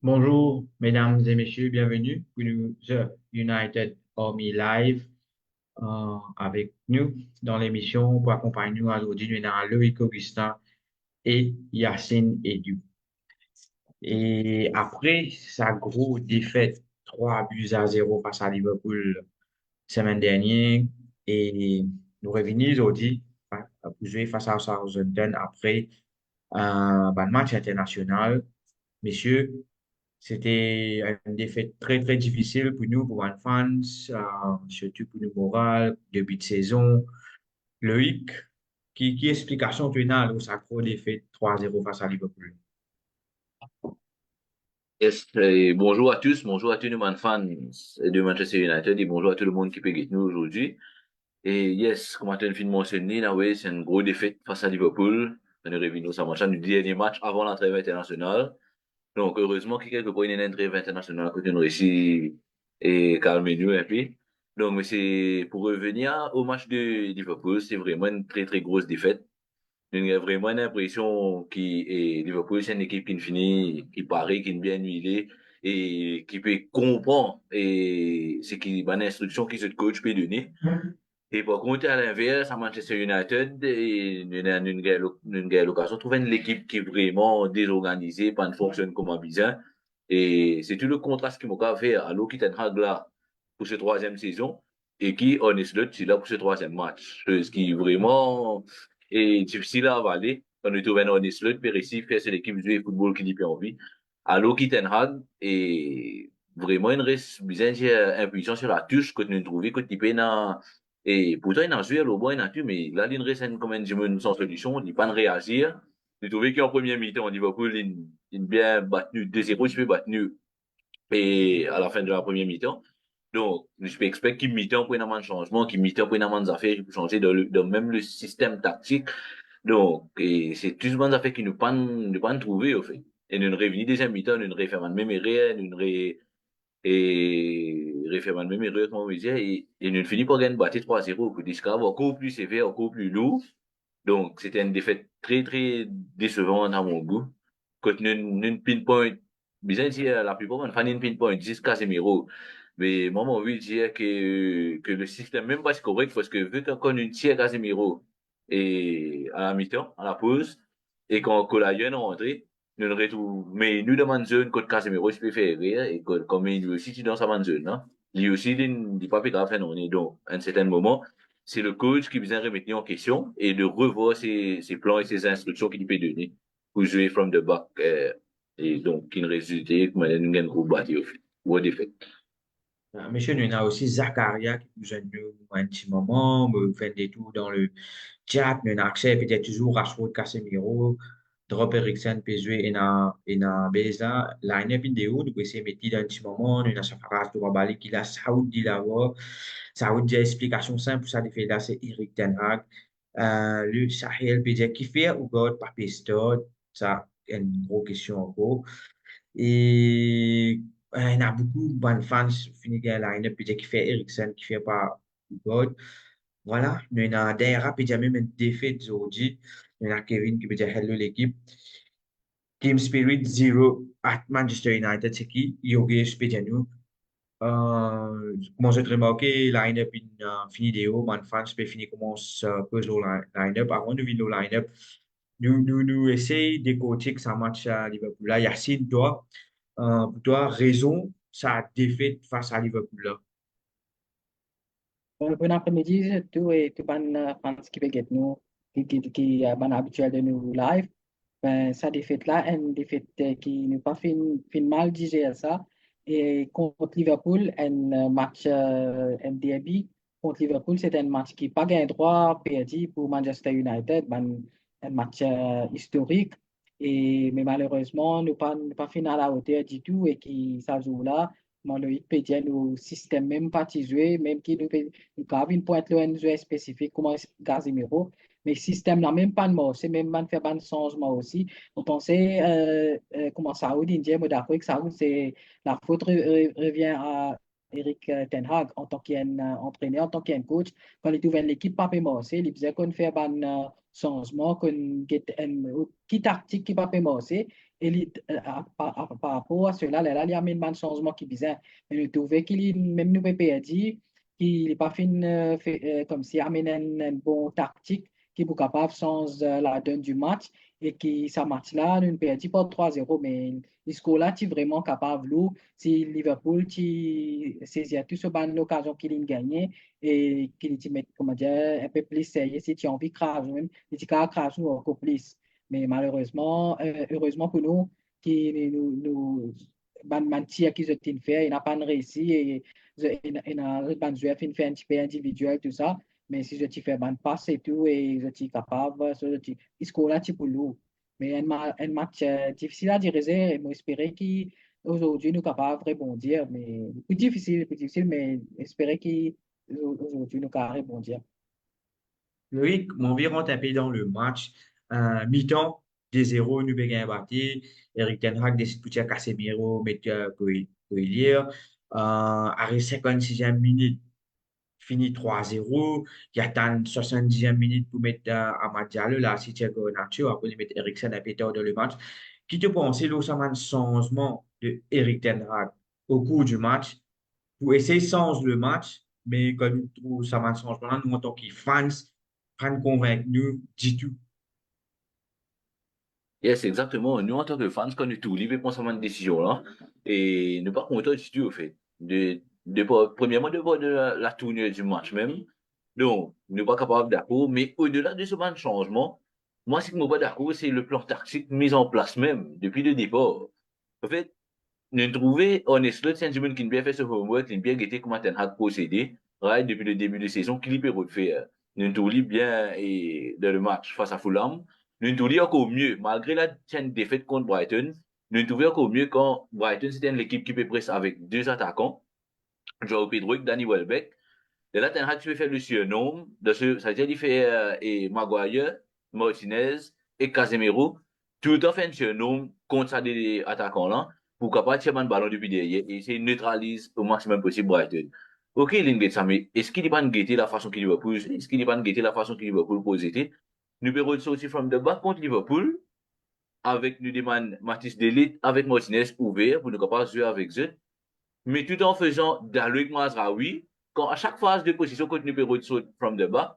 Bonjour, mesdames et messieurs, bienvenue pour nous, The United Army Live avec nous dans l'émission pour accompagner nous aujourd'hui. Nous avons Loïc Augustin et Yacine Edu. Et après sa grosse défaite, 3 buts à 0 face à Liverpool semaine dernière, et nous revenons aujourd'hui pour jouer face à Southampton après un match international. Messieurs, c'était une défaite très, très difficile pour nous, pour les fans, surtout pour le moral, début de saison. Loïc, qui explication tu as au sacro défaite 3-0 face à Liverpool? Yes, et bonjour à tous, bonjour à tous les fans de Manchester United et bonjour à tout le monde qui peut guetter nous aujourd'hui. Et yes, comme tu as fait de mentionner, là, oui, c'est une grosse défaite face à Liverpool. On est revenu ça match, le dernier match avant la trêve internationale. Donc, heureusement qu'il y a quelque part une trêve internationale que nous réussi et calmer nous un peu. Donc, mais c'est pour revenir au match de Liverpool, c'est vraiment une très, très grosse défaite. J'ai vraiment l'impression que Liverpool, c'est une équipe qui finit, qui paraît, qui est bien huilée et qui peut comprendre et c'est qui, bonne instruction que ce coach peut donner. Et par contre, à l'inverse, à Manchester United, et nous avons une l'occasion de trouver une équipe qui est vraiment désorganisée, pas ne fonctionne comme un bizarre. Et c'est tout le contraste qui m'a fait à l'eau qui Ten Hag là pour cette troisième saison et qui, on est là pour ce troisième match. Ce qui est vraiment difficile à avaler. On est trouvé un honest lot, puis ici, faire cette équipe jouer football qui n'a pas envie. À l'eau qui Ten Hag et vraiment une reste bien impuissant sur la touche que nous trouvons, que tu peux et pourtant, il a joué au bois, il a tué, mais là, il reste comme un dimanche sans solution, il n'est pas de réagir. J'ai trouvé qu'en première mi-temps, Liverpool, il bien battu 2-0, je peux battu, et à la fin de la première mi-temps. Donc, je peux expecter qu'il mi-temps pour un changement, qu'il mi-temps pour une affaire, il peut changer de même le système tactique. Donc, et c'est tout ce bonnes affaires qui nous pas trouvé, au fait. Et nous revenons deuxième mi-temps, nous refaisons même erreur, nous et référant même erreur, comme on disait, et nous finit par gagner battre 3-0 pour des scores encore plus sévères, encore plus lourds. Donc, c'était une défaite très, très décevante à mon goût. Quand nous pinpoint, bien dire, la plupart, on fait une pinpoint 10 Casemiro. Mais moi, mon envie de dire que le système même pas correct parce que vu qu'on une tire Casemiro et à la mi-temps, à la pause, et quand Colayen est rentré, nous le retrouve, mais nous demandons zone contre Casemiro, je peux faire rire, et comme il aussi, tu dans sa bonne zone, hein. Lui aussi, il n'est pas plus grave, non, donc, à un certain moment, c'est le coach qui vient remettre en question et de revoir ses plans et ses instructions qu'il peut donner pour jouer from the back. Et donc, qui ne résulte que une gagne gros bâti au fait, ou au défait. Monsieur, nous avons aussi Zakaria qui nous a nous un petit moment, me fait des tours dans le chat, nous avons accès peut-être toujours Rashford, Casemiro, Drop Eriksen, PSV et na Beza, line-up vidéo, nous essayer de mettre dans un petit moment, nous avons Safaras, nous avons qui la Saoud dit là-bas, Saoud dit explication simple pour ça, fait là, c'est Eric Ten Hag, le Sahel peut dire qui fait ou God, pas Pestod, ça, une grosse question encore. Et il y a beaucoup de bonnes fans fini de line-up puis qui fait Eriksen, qui fait pas God. Voilà, nous avons derrière, puis il y a même une défaite aujourd'hui. Nous avons Kevin qui peut dire hello l'équipe. Team Spirit Zero at Manchester United, c'est qui? Yogesh Pedjanou. Comment j'ai remarqué, line-up in fini de haut, man fans peut finir comment ça peut jouer line-up. Avant de venir au line-up, nous essayons de coacher que ça match à Liverpool. Là, Yacine, toi, pour toi, raison, ça défaite face à Liverpool là. Bon après-midi, tout et tout ban fans qui veulent nous, qui ban habituel de nous live. Ben, ça défaite là, une défaite qui n'est pas fin mal digérer ça. Et contre Liverpool, un match, un derby contre Liverpool, c'est un match qui n'a pas gagné droit perdu pour Manchester United, ben, un match historique. Mais malheureusement, nous pas fin à la hauteur du tout et qui ça joue là. Moi, le Wikipédia, nous système même pas joué, même qui nous avons une pointe là, un joueur spécifique comme Casemiro. Mais le système n'a même pas de mort, c'est même pas faire un changement aussi. On pensait, comment Saoud, Indien, mais d'accord que Saoud, c'est la faute revient Eric Ten Hag en tant qu'entraîneur, en tant qu'un coach, quand il ouvert l'équipe pas commencer, il disait qu'on fait un changement, qu'on get qui tactique qui pas commencer. Et par rapport à cela, là, il y a même un changement qui est bizarre. Mais nous trouvons qu'il même nous perdu, qu'il n'est pas fait comme si amène un bon tactique qui est capable de changer la donne du match et qui, ce match-là, nous perdu pas 3-0, mais le score-là, tu es vraiment capable, Lou, si Liverpool, tu saisis tout ce ban l'occasion qu'il a gagné et qu'il te met, comment dire, un peu plus sérieux si tu as envie de craser même, et tu peux craser encore plus. Mais malheureusement, heureusement pour nous, qui nous, ban tir qu'ils ont fait, il n'a pas réussi et il a ban joueur fait un petit peu individuel, tout ça. Mais si je te fais ban passe et tout, et je suis capable, il score là, tu pour nous. Mais un match difficile à diriger, et j'espère qu'aujourd'hui nous sommes capables de rebondir. Mais plus difficile, mais j'espère qu'aujourd'hui nous sommes capables de rebondir. Loïc, mon vie rentre un peu dans le match. Mi-temps, 2-0, nous avons battu. Eric Ten Hag décide de pousser Casemiro, mettre Coelier. À la 56e minute, fini 3-0. Il attend 70e minute pour mettre Amad Diallo, là, si Thiago Nacho, après il mettre Eriksen un peu tard dans le match. Qui te pense, là, ça un changement de Eric Ten Hag au cours du match pour essayer de changer le match, mais quand nous trouvons ça un changement, nous, en tant que fans, fans convaincus, du tout. Yes, exactement. Nous, en tant que fans, quand nous tous libres pour une décision là, et nous pas contents du tout, au fait. Premièrement, de la tournure du match même. Donc, nous pas capables d'accord, mais au-delà de ce même changement, moi, ce qui me pas d'accord, c'est le plan tactique mis en place même, depuis le départ. En fait, nous trouvons, honnêtement, c'est un jour qui bien fait ce homework, qui bien guetté comment Ten Hag procédé, right, depuis le début de saison, qu'il peut faire. Nous trouvons bien, et, dans le match face à Fulham, nous trouvons encore mieux, malgré la tienne défaite contre Brighton, nous trouvons encore mieux quand Brighton, c'était l'équipe qui peut presser avec deux attaquants, Joao Pedro et Danny Welbeck. Et là, Ten Hag, tu peux faire le surnom, ça veut dire, il fait, et Maguire, Martinez et Casemiro, tout le temps fait un surnom contre ça des attaquants-là, pour capable de tirer un ballon depuis derrière et essayer de neutraliser au maximum possible Brighton. Ok, il ça, mais est-ce qu'il n'est pas guetté la façon qu'il va poser? Est-ce qu'il n'est pas guetté la façon qu'il va poser? Nous pouvons sortir from the back contre Liverpool, avec nous demande Mathis Delit, avec Martinez ouvert, pour ne pas jouer avec eux, mais tout en faisant Daloïc Mazraoui, quand à chaque phase de position, quand nous pouvons sortir from the back,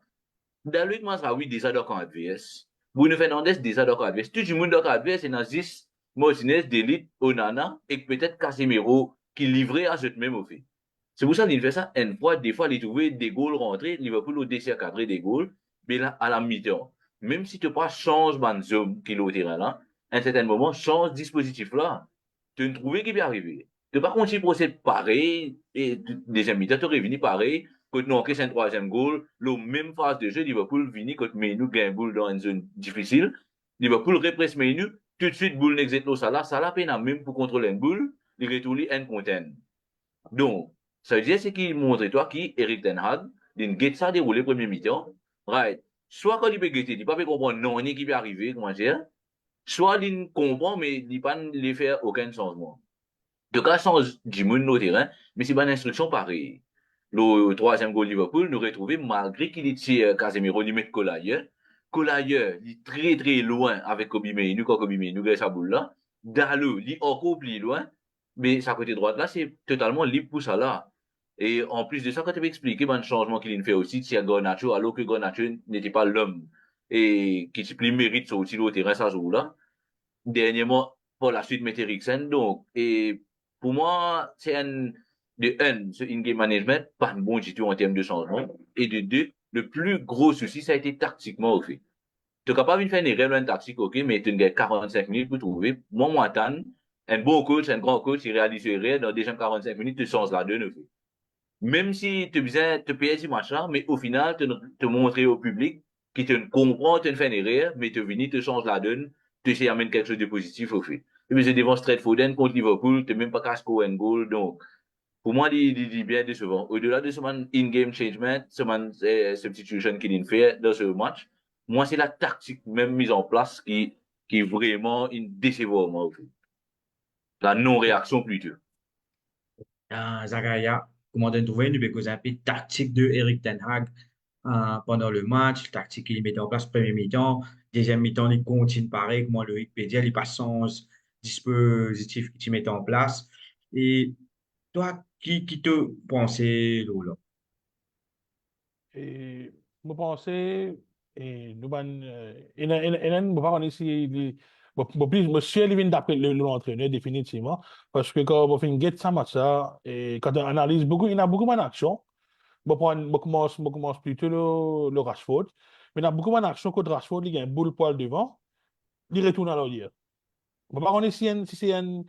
Daloïc Mazraoui déjà dans le adverse. Bruno Fernandes déjà dans le adverse. Tout le monde dans le adverse, et Nazis, Martinez, Delit, Onana, et peut-être Casemiro, qui livrait à ce même au fait. C'est pour ça qu'il fait ça une fois, des fois, il trouvait des goals rentrés, Liverpool au décès cadré des goals, mais là, à la mi-temps, même si tu pas change Banzom qui est au terrain là, à un certain moment, change dispositif là, tu ne trouvais qu'il peut arriver. Tu pas continuer procéder pareil, et deuxième mi-temps, tu revenu pareil, quand nous encaissons un troisième goal, la même phase de jeu, Liverpool vini, quand Menu gagne boule dans une zone difficile, Liverpool represse Menu, tout de suite, boule n'existe au Salah peine même pour contrôler une boule, il retourne un content. Donc, ça veut dire c'est qu'il montre toi qui, Eric Ten Hag, d'une get ça déroulé premier mi-temps, right? Soit quand il peut guetter, il peut pas comprendre non, il qui peut arriver, comment dire, soit il comprend, mais il pas lui faire aucun changement. De cas, change du monde au terrain, mais c'est pas une instruction pareille. Le troisième goal Liverpool, nous retrouver, malgré qu'il est Casemiro, il met Colayer. Colayer, il est très très loin avec Kobe Mainoo, quand Kobe Mainoo gagne sa boule là. Dalo, il est encore plus loin, mais sa côté droite là, c'est totalement libre pour ça là. Et en plus de ça, quand tu veux expliquer ben, le changement qu'il fait aussi, c'est Garnacho, alors que Garnacho n'était pas l'homme et qui plus mérite sortir au terrain ça joue là. Dernièrement, pour la suite, mettre Eriksen. Donc, et pour moi, c'est ce in-game management, pas bon du tout en termes de changement. Et de deux, le plus gros souci, ça a été tactiquement au fait. Tu es capable de faire une erreur tactique, ok, mais tu as 45 minutes pour trouver. Moi, un bon coach, un grand coach, il réalise une erreur, dans déjà 45 minutes, tu changes la donne, au fait. Même si tu besoin te payer du machin, mais au final, te montrer au public qui te comprend, te fait une erreur, mais te venir, te change la donne, te amène quelque chose de positif au fait. Et puis, c'est devant Strait Foden contre Liverpool, tu même pas qu'à scorer un goal, donc, pour moi, il est bien décevant. Au-delà de ce man in-game changement, ce man substitution qu'il fait dans ce match, moi, c'est la tactique même mise en place qui est vraiment une décevant, moi, au fait. La non-réaction plutôt. Zagaria, comment tu as trouvé, nous avons un peu tactique de Eric Ten Hag pendant le match, tactique qu'il met en place premier mi-temps, deuxième mi-temps, il continue pareil, comment le Wikipédia, il passe sans dispositif qu'il met en place. Et toi, qui te pensait, Lola? Et je pense et nous ban et nous pas connaître si plus monsieur il vient d'après l'entraîneur définitivement parce que quand on fait une get ça match ça et quand on analyse beaucoup il y a beaucoup moins d'action on commence plutôt le Rashford mais il y a beaucoup moins d'action que Rashford il y a un boule poil devant il retourne à l'arrière. Par contre, si c'est une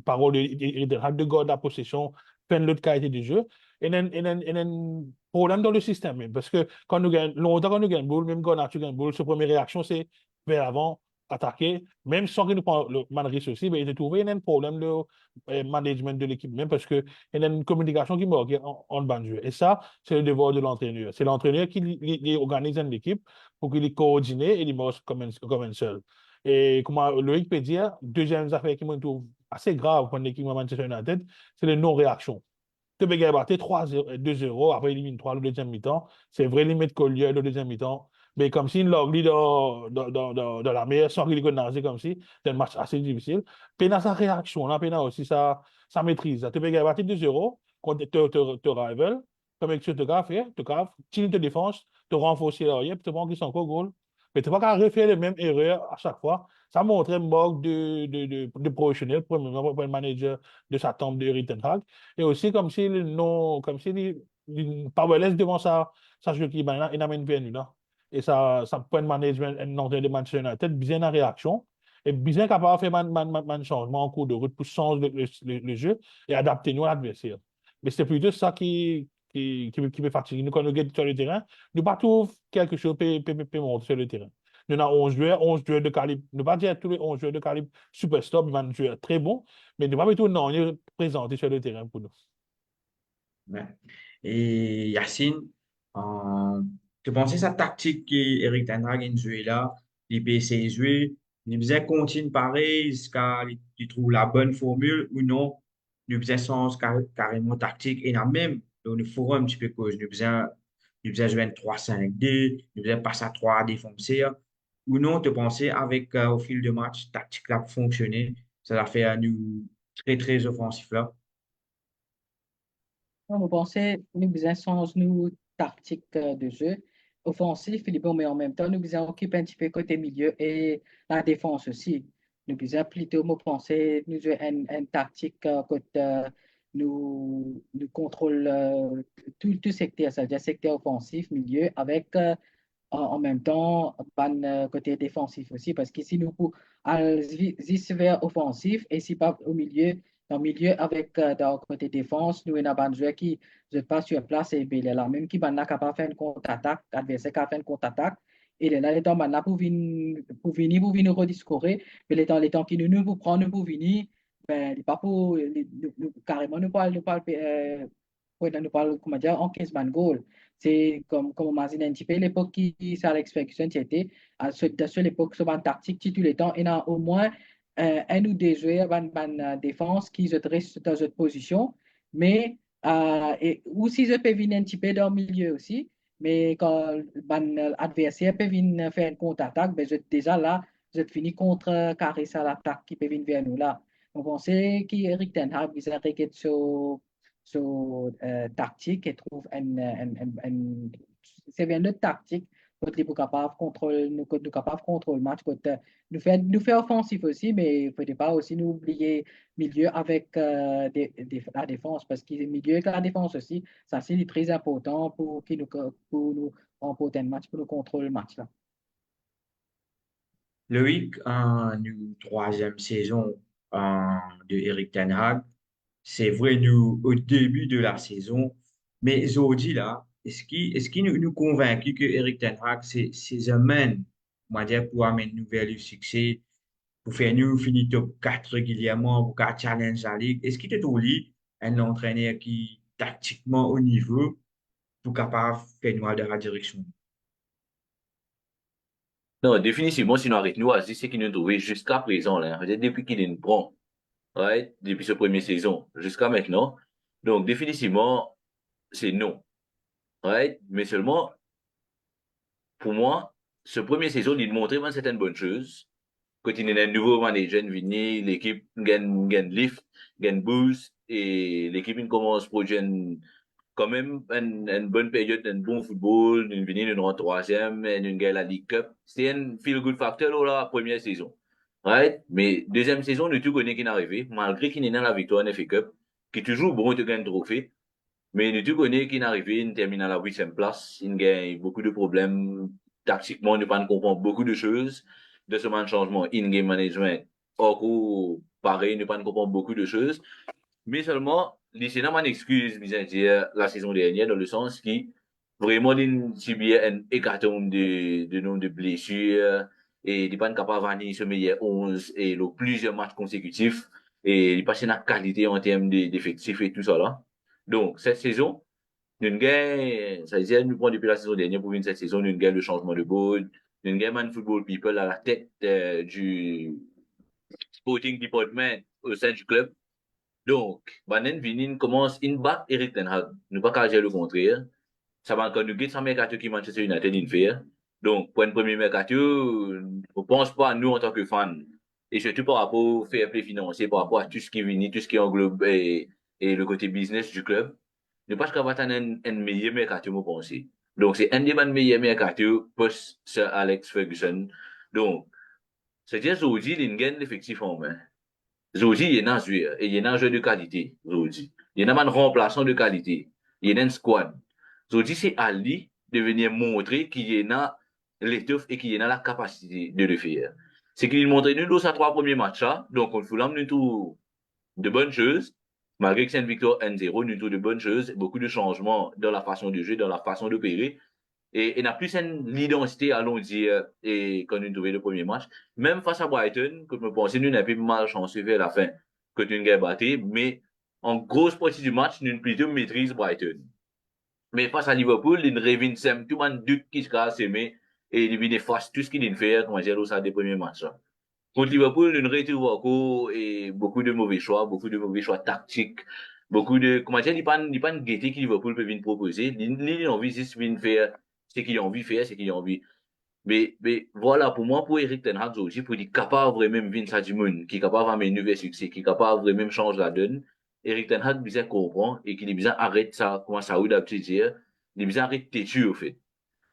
parole de garde la possession, peine l'autre qualité du jeu, un problème dans le système même. Parce que quand nous gagnons, longtemps quand nous gagnons boule, même quand on a gagne boule, sa première réaction, c'est vers l'avant, attaquer, même sans que nous prenions le Madrid aussi, mais il a trouvé un problème de management de l'équipe, même parce que il y a une communication qui manque en bas de jeu. Et ça, c'est le devoir de l'entraîneur. C'est l'entraîneur qui organise l'équipe pour qu'il est coordonné et il marche comme un seul. Et comment Loïc peut dire, deuxième affaire qui me trouve assez grave pour l'équipe de Manchester United, c'est les non-réactions. Tu peux gagner 2-0, après élimine 3 le deuxième mi-temps. C'est vrai limite Collier le deuxième mi-temps. Mais comme si l'Ogli dans la meilleure sans qu'il connaisse comme si, c'est un match assez difficile. Puis dans sa réaction, là, puis aussi sa maîtrise. Tu peux gagner 2-0 contre te rival. Comme tu te grave, tu te défenses, te renforcer l'arrière, puis tu prends qu'ils sont encore goal. Mais tu ne vas pas refaire les mêmes erreurs à chaque fois. Ça montre un manque de professionnel, premièrement, pour le manager de sa tombe de Eric Ten Hag. Et aussi comme si non, comme si powerless devant sa jeu qui il n'amène bien là. Et ça prend un management, un entraîneur de Manchester United bien en réaction et bien capable de faire un changement en cours de route pour changer le jeu et adapter nous à l'adversaire. Mais c'est plutôt ça qui peut fatiguer. Nous, quand nous sommes sur le terrain, nous pas trouver quelque chose qui peut monter sur le terrain. Nous avons 11 joueurs de calibre, ne pas dire tous les 11 joueurs de calibre super stop, mais un joueur très bon, mais ne pas tout non, présenté sur le terrain pour nous. Ouais. Et Yacine, tu pensais sa tactique qu'Eric Ten Hag a joué là, il peut essayer de jouer, il faisait continue pareil jusqu'à il trouve la bonne formule ou non, il faisait sens carrément tactique et là même dans le forum un petit peu cause, il faisait jouer un 3-5-2, il faisait passer à 3 défenseurs ou non, tu pensais avec au fil de match, tactique là pour fonctionner, ça l'a fait à nous très très offensif là. Moi, je pensais nous besoin changer nos tactiques de jeu offensif, Philippe, mais en même temps, nous besoin occuper un petit peu côté milieu et la défense aussi. Nous besoin plutôt, me penser, nous jouer une tactique côté nous contrôle tout secteur, c'est-à-dire secteur offensif, milieu, avec en même temps, ban côté défensif aussi, parce qu'ici, nous pouvons aller vers offensif et si pas au milieu, dans le milieu avec dans le côté défense, nous avons un joueur qui ne pas sur place et il est là, même qui est capable de faire une contre-attaque, l'adversaire qui a fait une contre-attaque, il est là, les temps maintenant pour venir rediscorer, mais les temps qui nous pour prendre pour venir, ben, il pas pour, carrément, nous parle, comment dire, en 15 man goal. C'est comme on m'a dit un petit peu, l'époque qui, c'est Alex Ferguson, c'était à sur l'époque, sur une tactique, tout le temps, il y a au moins un ou deux joueurs dans défense qui se dressent dans cette position, mais ou si je peux venir un petit peu dans le milieu aussi, mais quand l'adversaire peut venir faire une contre-attaque, ben, déjà là, je finis contre carré ça l'attaque qui peut venir vers nous là. Donc, on sait qu'Eric Ten Hag, il s'est sur tactique et trouve c'est bien notre tactique pour être capable de contrôler le match nous fait offensif aussi mais il ne faut pas aussi nous oublier milieu avec la défense parce que milieu avec la défense aussi ça c'est très important pour nous remporter le match pour nous contrôler le match là. Loïc, nous, troisième saison de Eric Ten Hag, c'est vrai, nous, au début de la saison, mais aujourd'hui, là, est-ce qu'il nous convaincu que Eric Ten Hag, c'est un man, on va dire, pour amener nous vers le succès, pour faire nous finir top 4 régulièrement, pour qu'à challenge la ligue? Est-ce qu'il te trouve lui, un entraîneur qui, tactiquement, au niveau, pour capable de faire nous aller dans la direction? Non, définitivement, sinon avec nous, c'est ce qu'il nous trouvé jusqu'à présent, là. Peut-être depuis qu'il est bon. right, depuis ce première saison jusqu'à maintenant. Donc, définitivement, c'est non, right? Mais seulement, pour moi, ce premier saison, il montrait vraiment certaines bonnes choses. Quand il y a un nouveau manager venu, l'équipe gagne lift, gagne boost, et l'équipe il commence à produire quand même une bonne période, un bon football, une venue, une rentre troisième, une gagne la League Cup. C'était un feel-good factor dans la première saison. Right? Mais deuxième saison, nous tout connaît qui est arrivé, malgré qu'il est dans la victoire en FA Cup, qui est toujours bon de gagner un trophée. Mais nous tout connaît qu'il est arrivé, il termine à la 8e place, il gagne beaucoup de problèmes. Tactiquement, il ne pas comprendre beaucoup de choses de ce changement in-game management. Or, pareil, il ne pas comprendre beaucoup de choses. Mais seulement, c'est une excuse, bien dire, la saison dernière, dans le sens qui, vraiment, il subit un hécatombe de nombre de blessures, et il n'est pas capable de gagner ce meilleur 11, et plusieurs matchs consécutifs, et il passe une qualité en termes d'effectifs et tout ça là. Donc, cette saison, nous gagnons, ça veut dire, nous prenons depuis la saison dernière pour une cette saison, nous gagnons le changement de board, nous gagnons Man Football People à la tête du sporting department au sein du club. Donc, Banen Vinin commence in back Eric Ten Hag. Nous pas qu'à dire le contraire. Ça va encore nous guider sans mercato qui Manchester United in faire. Donc, pour un premier mercato, on pense pas à nous en tant que fans. Et surtout par rapport au fair play financier, par rapport à tout ce qui vient, tout ce qui englobe et le côté business du club. Nous pas qu'à avoir un meilleur mercato, moi penser. Donc, c'est un des meilleurs mercato post Sir Alex Ferguson. Donc, c'est-à-dire, aujourd'hui, il gagne l'effectif en main. Aujourd'hui, il y a un joueur, et il y a un joueur de qualité, aujourd'hui. Il y a un remplaçant de qualité. Il y a un squad. Aujourd'hui, c'est à lui de venir montrer qu'il y a l'étoffe et qu'il y a la capacité de le faire. C'est qu'il montre nous dans ses 3 premiers matchs, donc on Fulham, nous tout de bonnes choses. Malgré que c'est une victoire 1-0, nous tout de bonnes choses, beaucoup de changements dans la façon de jouer, dans la façon d'opérer. Et il n'a plus l'identité, allons dire, et quand nous trouvons le premier match. Même face à Brighton, que je pensais, nous n'avons pas malchanceux vers la fin, que nous avons battu, mais en grosse partie du match, nous plutôt maîtrise Brighton. Mais face à Liverpool, il revient tout le monde doute qui se casse, mais et il vient face tout ce qu'il fait, comment dire, au des premiers matchs. Contre Liverpool, nous retrouve encore et beaucoup de mauvais choix tactiques, beaucoup de, comment dire, il n'y a pas une gaieté que Liverpool peut venir proposer. Il a envie juste de faire ce qu'il a envie de faire, ce qu'il a envie. Mais voilà, pour moi, pour Eric Ten Hag aussi, pour être capable vraiment de venir ça du monde, qui est capable d'amener un nouveau succès, qui est capable vraiment de changer la donne, Eric Ten Hag bien comprend et qu'il est bien arrête ça, comment ça ou d'habitude dire, il est bien arrête têtu au fait.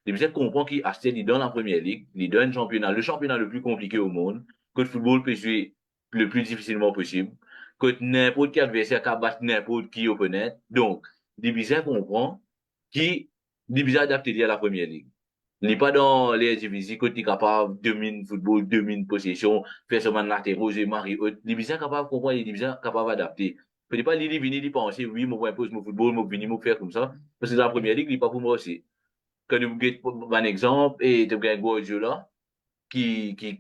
Il est bien comprend qu'il a il dans la première ligue, il donne le championnat le plus compliqué au monde, que le football peut jouer le plus difficilement possible, que n'importe quel adversaire qui battre n'importe qui opponent. Donc, il est bien comprend qu'il est bien adapté à la première ligue. Il n'est pas dans les divisions quand il est capable de dominer football, dominer possession, faire seulement latéraux, et Marie haute. Il est bien capable de comprendre, il est bien capable d'adapter. Il n'est pas lui venir, il penser, oui, moi, impose mon football, moi, venir, moi, faire comme ça. Parce que dans la première ligue, il n'est pas pour moi aussi. Quand nous avons un exemple, et tu as un Guardiola,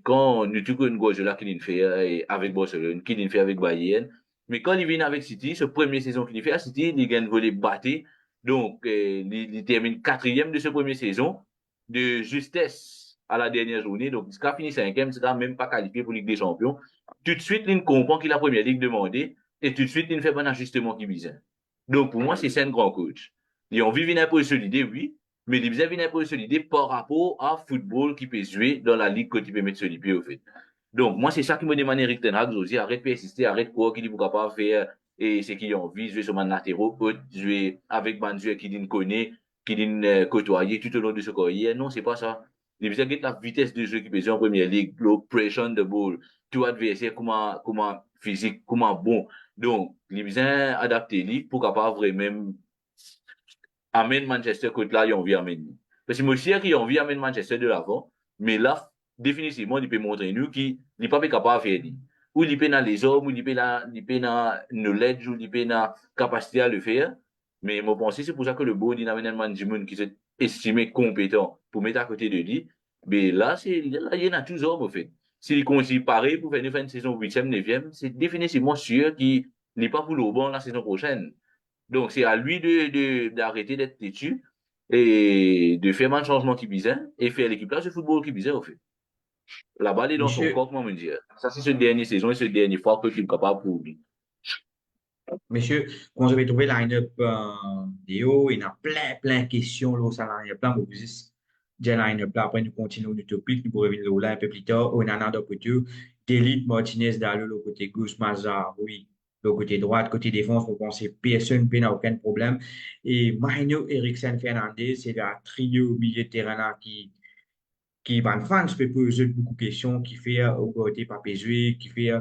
quand nous avons un Guardiola qui fait avec Barcelone, qui fait avec Bayern, mais quand il vient avec City, ce première saison qu'il fait à City, il gagne voler batté. Donc, il termine 4e de ce première saison, de justesse à la dernière journée. Donc, il a fini 5e, il n'a même pas qualifié pour Ligue des Champions. Tout de suite, il comprend qu'il a la première ligue demandée, et tout de suite, il fait un ajustement qui vise. Donc, pour moi, c'est un grand coach. Il a envie de venir pour solider, oui, mais il a venir pour solider par rapport à football qui peut jouer dans la ligue que tu peux mettre sur les pieds, au fait. Donc, moi, c'est ça qui me demande Eric Ten Hag aussi. Arrête de persister, arrête quoi qu'il est capable de faire, et c'est qu'il a envie de jouer sur un latéraux, jouer avec un joueur qui dit connaît, qui dit côtoyer tout au long de ce carrière. Non, c'est pas ça. Il besoin de la vitesse de jeu qui peut jouer en première ligue, l'oppression de ball, tout adversaire, comment physique, comment bon. Donc, il besoin d'adapter lui pour capable vraiment amener Manchester côté là, il a envie d'amener. Parce que moi aussi, il a envie d'amener Manchester de l'avant, mais là, définitivement, il peut montrer nous qu'il n'est pas capable de faire. Ou il peut dans les hommes, ou il peut dans le knowledge, ou il peut dans la capacité à le faire. Mais moi, pense c'est pour ça que le board, il amène un management qui est estimé compétent pour mettre à côté de lui. Mais là, il y en a tous hommes, en fait. S'il continue pareil pour faire une saison 8e, 9e, c'est définitivement sûr qu'il n'est pas pour le bon la saison prochaine. Donc, c'est à lui d'arrêter d'être têtu et de faire un changement qui bizarre et faire l'équipe là, ce football qui bizarre, au fait. La balle est dans son Monsieur, corps, comment me dire. Ça, c'est cette dernière saison et cette dernière fois que tu es capable pour lui. Monsieur, quand je vais trouver line-up vidéo, il y a plein de questions là, ça line-up là, vous juste dire line-up là, après nous continuons le topic, nous pourrons revenir là un peu plus tard, on a un côté, Delite Martinez dans le côté gauche, Mazar, oui, le côté droit, côté défense, vous pensez personne n'a aucun problème. Et Mario Eriksen Fernandez, c'est un trio au milieu de terrain là qui van fans peut poser beaucoup de questions, qui fait au côté par PSV, qui fait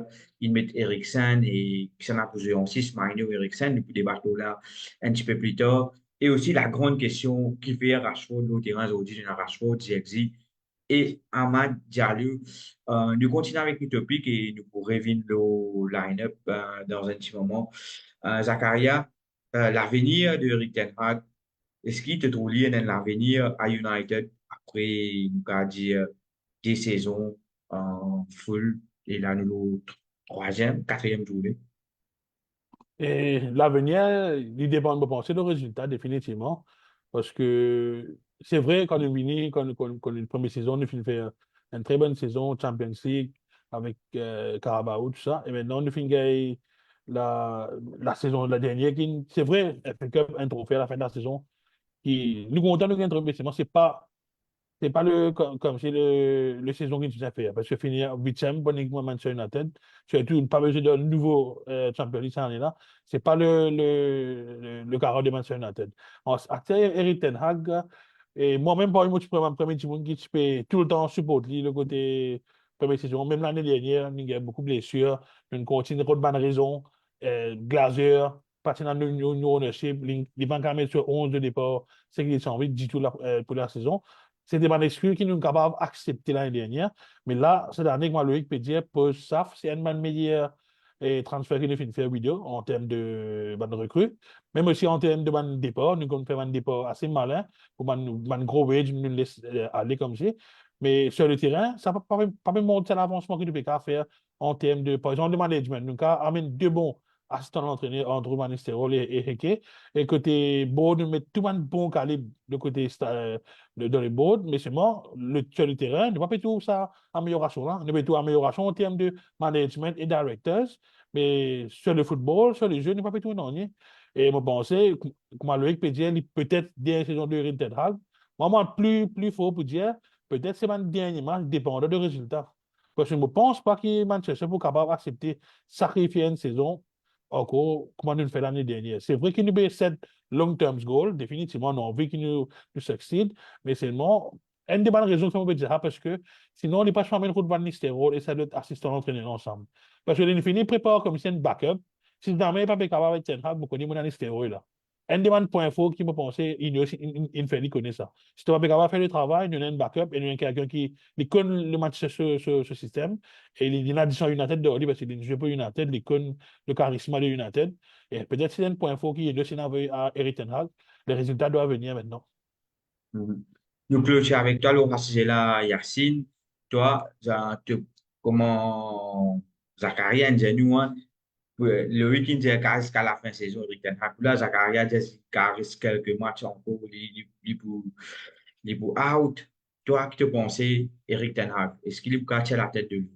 il met Eriksen et qui s'en a posé en 6, Mario Eriksen, depuis débattre là un petit peu plus tard. Et aussi la grande question qui fait Rashford au terrain aujourd'hui, de Rashford, Ziyech et Ahmad Diallo. Nous continuons avec le topic et nous pourrons revenir le line-up dans un petit moment. Zakaria, l'avenir de Erik Ten Hag, est-ce qu'il te trouve lié dans l'avenir à United après, nous avons dit, des saisons en full et là, nous, troisième, quatrième journée? Et l'avenir, il dépend de penser le résultat, définitivement. Parce que c'est vrai, quand on finit, quand une première saison, on finit faire une très bonne saison, Champions League, avec Carabao, tout ça. Et maintenant, on finit gagner la saison, la dernière, c'est vrai, FA Cup, un trophée à la fin de la saison. Nous comptons de gagner un trophée, mais c'est pas comme c'est le saison qui nous a fait. Parce que finir huitième, bon, uniquement Manchester United, surtout pas besoin d'un nouveau Champions League cette année-là, c'est pas le carreau de Manchester United. Après, Eric Ten Hag, et moi-même, par exemple, je prends ma première team qui peut tout le temps supporter le côté première saison. Même l'année dernière, il y a beaucoup de blessures, une continue de bonne raison, Glazer, partenaire de New Ownership, il va quand même sur 11 de départ, c'est qu'ils ont envie du tout pour la saison. C'est des excuse qui nous sommes capables d'accepter l'année dernière. Mais là, cette année, moi, Loïc peut dire, pour SAF, c'est un de meilleurs transfert qui nous fait faire vidéo en termes de recrues. Même aussi en termes de départ, nous avons fait un départ assez malin pour un gros wage, nous laisse aller comme ça. Mais sur le terrain, ça ne peut pas montrer l'avancement que nous pouvons faire en termes de, par exemple, de management. Nous avons amené deux bons assistants d'entraîneur, Andrew Van Nistelrooy et Heke. Et côté board, nous mettons tout un bon calibre de côté dans les boards, mais seulement sur le terrain, ne pas tout ça amélioration là, ne pas tout amélioration en termes de management et directors, mais sur le football, sur les jeux, ne pas tout non. Et je pensais, comme Loïc peut dire, peut-être dernière saison de Erik Ten Hag, moi, plus fort pour dire, peut-être c'est mon dernier match dépendant du résultat. Parce que je ne pense pas que Manchester soit capable d'accepter sacrifier une saison encore comme on l'a fait l'année dernière. C'est vrai qu'il nous a set long-term goal, définitivement, on a envie qu'il nous succède, mais seulement, une des bonnes raisons que on peut dire ça, parce que sinon, on n'est pas champion de Van Nistelrooy et ça doit être assistant d'entraîneur ensemble. Parce que l'infini prépare comme si un backup. Si jamais il n'est pas capable avec Ten Hag, vous connaissez mon Nistelrooy là. Un des points forts qui me pensait, il fait connaît ça. Si tu n'es pas capable de faire le travail, il y a un backup et il y a quelqu'un qui connaît le match sur ce système. Et il y a une addition United de lui parce qu'il joue pour United, il connaît le charisme de United. Et peut-être c'est un point fort qui est de à Eric Ten Hag. Les résultats doivent venir maintenant. Mhm. Nous clôturons avec toi, le passage là, Yacine. Toi, comment Zakaria dit nous, hein, le week-end jusqu'à la fin de saison, Eric Ten Hag. Là, Zakaria dit qu'il reste quelques matchs encore, il pour out. Toi, qui te pensais, Eric Ten Hag? Est-ce qu'il est caché la tête de lui?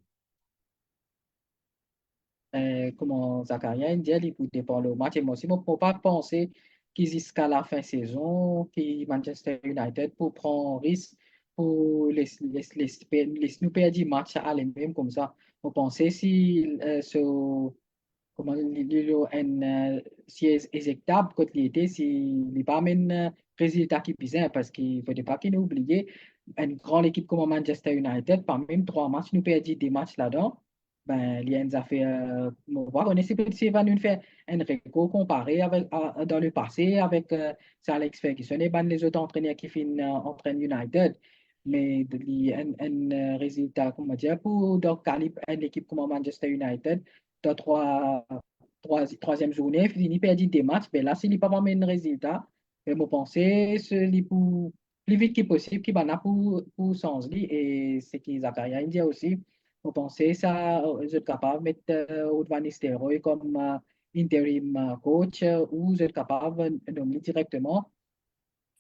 Comment Zakaria dit, il peut dépendre le match. Et moi aussi, je ne peux pas penser qu'ils jusqu'à la fin de saison, que Manchester United pour prendre un risque pour nous perdre le match à lui-même comme ça. Vous pensez si comment si est éjectable quand il était, s'il n'est pas un résultat qui bizarre parce qu'il ne faut pas qu'il oublie une grande équipe comme Manchester United, par même trois matchs, nous perdons des matchs là-dedans. Ben, il y a une affaire, on va connaître si va nous faire un record comparé avec, dans le passé avec Sir Alex Ferguson et ben, les autres entraîneurs qui entraînent United. Mais il y a un résultat, comment dire, pour donc, calibre, une équipe comme Manchester United, dans troisième journée, il perd des matchs, mais là, s'il n'y a pas vraiment un résultat, je pense c'est pour plus vite que possible qu'il va là pour changer. Et c'est que Zakaria India aussi, je pense ça, je suis capable de mettre Van Nistelrooy comme interim coach ou je suis capable de nommer directement.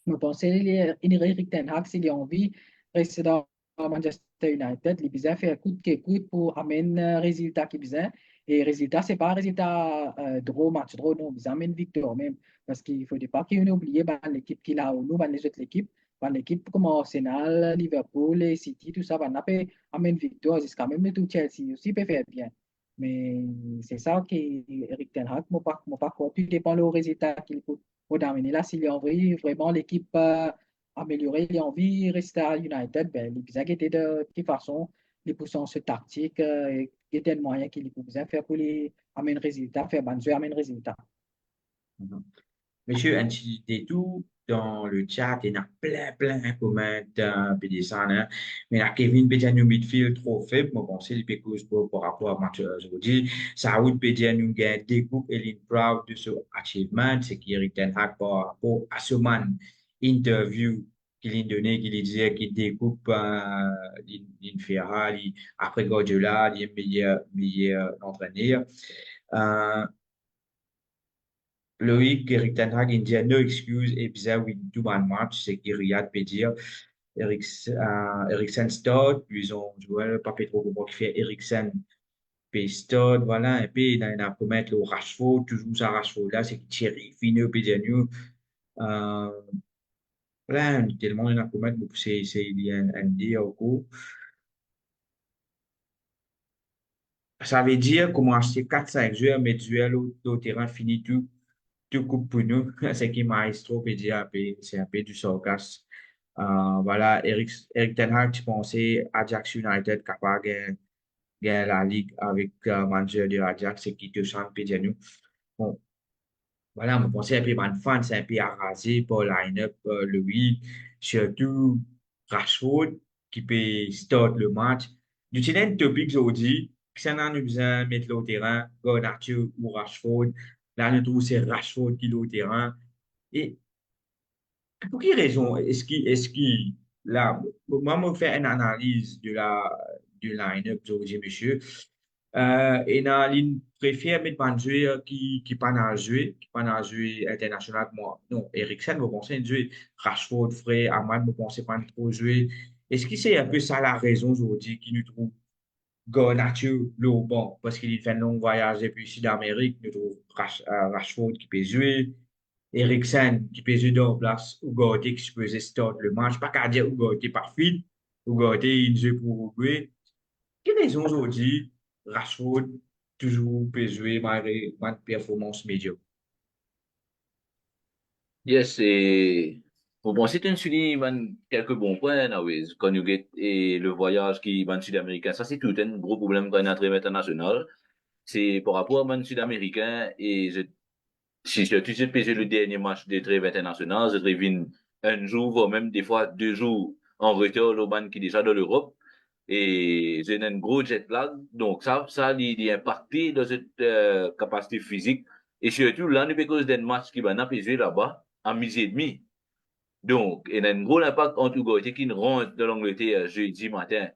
Je pense qu'il Eric Ten Hag, s'il a envie, rester dans Manchester United, il besoin faire coûte que coûte pour amener un résultat qui besoin. Et résultat, c'est pas un résultat draw, match draw, non, besoin amener victoire même. Parce qu'il ne faut pas qu'on oublie ben, l'équipe qu'il a ou nous, ben, les autres équipes, ben, l'équipe comme Arsenal, Liverpool et City, tout ça, ben, on peut amener victoire jusqu'à même le tout Chelsea aussi peut faire bien. Mais c'est ça qui Eric Ten Hag, moi pas quoi. Tout dépend du résultat qu'il faut amener. Là, s'il a envie vraiment l'équipe améliorer, il a envie de rester à United, ben, il a été de toute façon, les puissances tactiques, et des moyens qu'il peut faire pour les amener résultat, faire bon jeu, amener résultat. Mhm. Monsieur, un petit détour dans le chat, il y a plein de commentaires, puis des ça, hein. Mais là, Kevin Pédianou midfield trop faible, moi, bon, c'est le pécuse par rapport à match aujourd'hui. Saoud Pédianou gagne des coupes et l'in proud de ce achievement, c'est qu'Eric Ten Hag par rapport à ce man interview qu'il a donné, qu'il disait qu'il découpe l'in après Guardiola, il est meilleur entraîneur. Euh, Loïc, Eric Ten Hag, il dit no excuse et bizarre with two man match, c'est que Riyad peut dire Eriksen Stott, puis ils ont joué pas trop comment qui fait Eriksen puis Stott, voilà, et puis il y a pour mettre le Rashford, toujours ça Rashford là, c'est Thierry, Fineux, puis Daniel, euh, voilà, tellement il y en a pour mettre, il y a un dire au coup. Ça veut dire comment acheter 4-5 joueurs, mettre joueurs au terrain fini tout coupe pour nous. C'est qui Maestro peut dire c'est un peu du sarcasme. Voilà, Eric Ten Hag, tu pensais Ajax United capable de gagner la Ligue avec manager de Ajax, c'est qui te chante peut dire nous. Bon, voilà, je pensais un peu man fan, c'est un peu arrasé pour line-up Louis, surtout Rashford qui peut start le match. Du un topic aujourd'hui, si on a besoin de mettre le terrain, Garnacho ou Rashford, là, nous trouve c'est Rashford qui est au terrain. Et pour quelle raison est-ce qu'il, là, moi, je fais une analyse du line-up d'aujourd'hui, monsieur. Et dans il préfère mettre un joueur qui pas dans jouer international. Moi, non, Eriksen, vous pensez jouer Rashford, Frey, Ahmad, vous pensez pas trop jouer. Est-ce que c'est un peu ça la raison aujourd'hui qui nous trouve Garnacho, le bon, parce qu'il fait un long voyage depuis Sud-Amérique, nous trouve Rashford qui peut jouer. Eriksen qui peut jouer dans la place Ugarte qui supposé start le match. Pas qu'à dire Ugarte par fit. Ugarte, il joue pour Uruguay. Quelle raison aujourd'hui, Rashford toujours peut jouer malgré une performance médiocre? Yes, et vous pensez que tu soulignes quelques bons points, Nawez, quand you get et le voyage qui van sud-américain, ça c'est tout un gros problème quand on est entrée international. C'est par rapport à man sud-américain et si je tu sais peser le dernier match des trêves internationales, je reviens un jour, voire même des fois 2 jours en retard, le man qui est déjà dans l'Europe. Et j'ai un gros jet lag. Donc, ça, il est impacté dans cette capacité physique. Et surtout, là, nous, cause d'un match qui va n'apaiser là-bas, à midi et demi. Donc, il y a un gros impact entre Gauthier qui rentre de l'Angleterre jeudi matin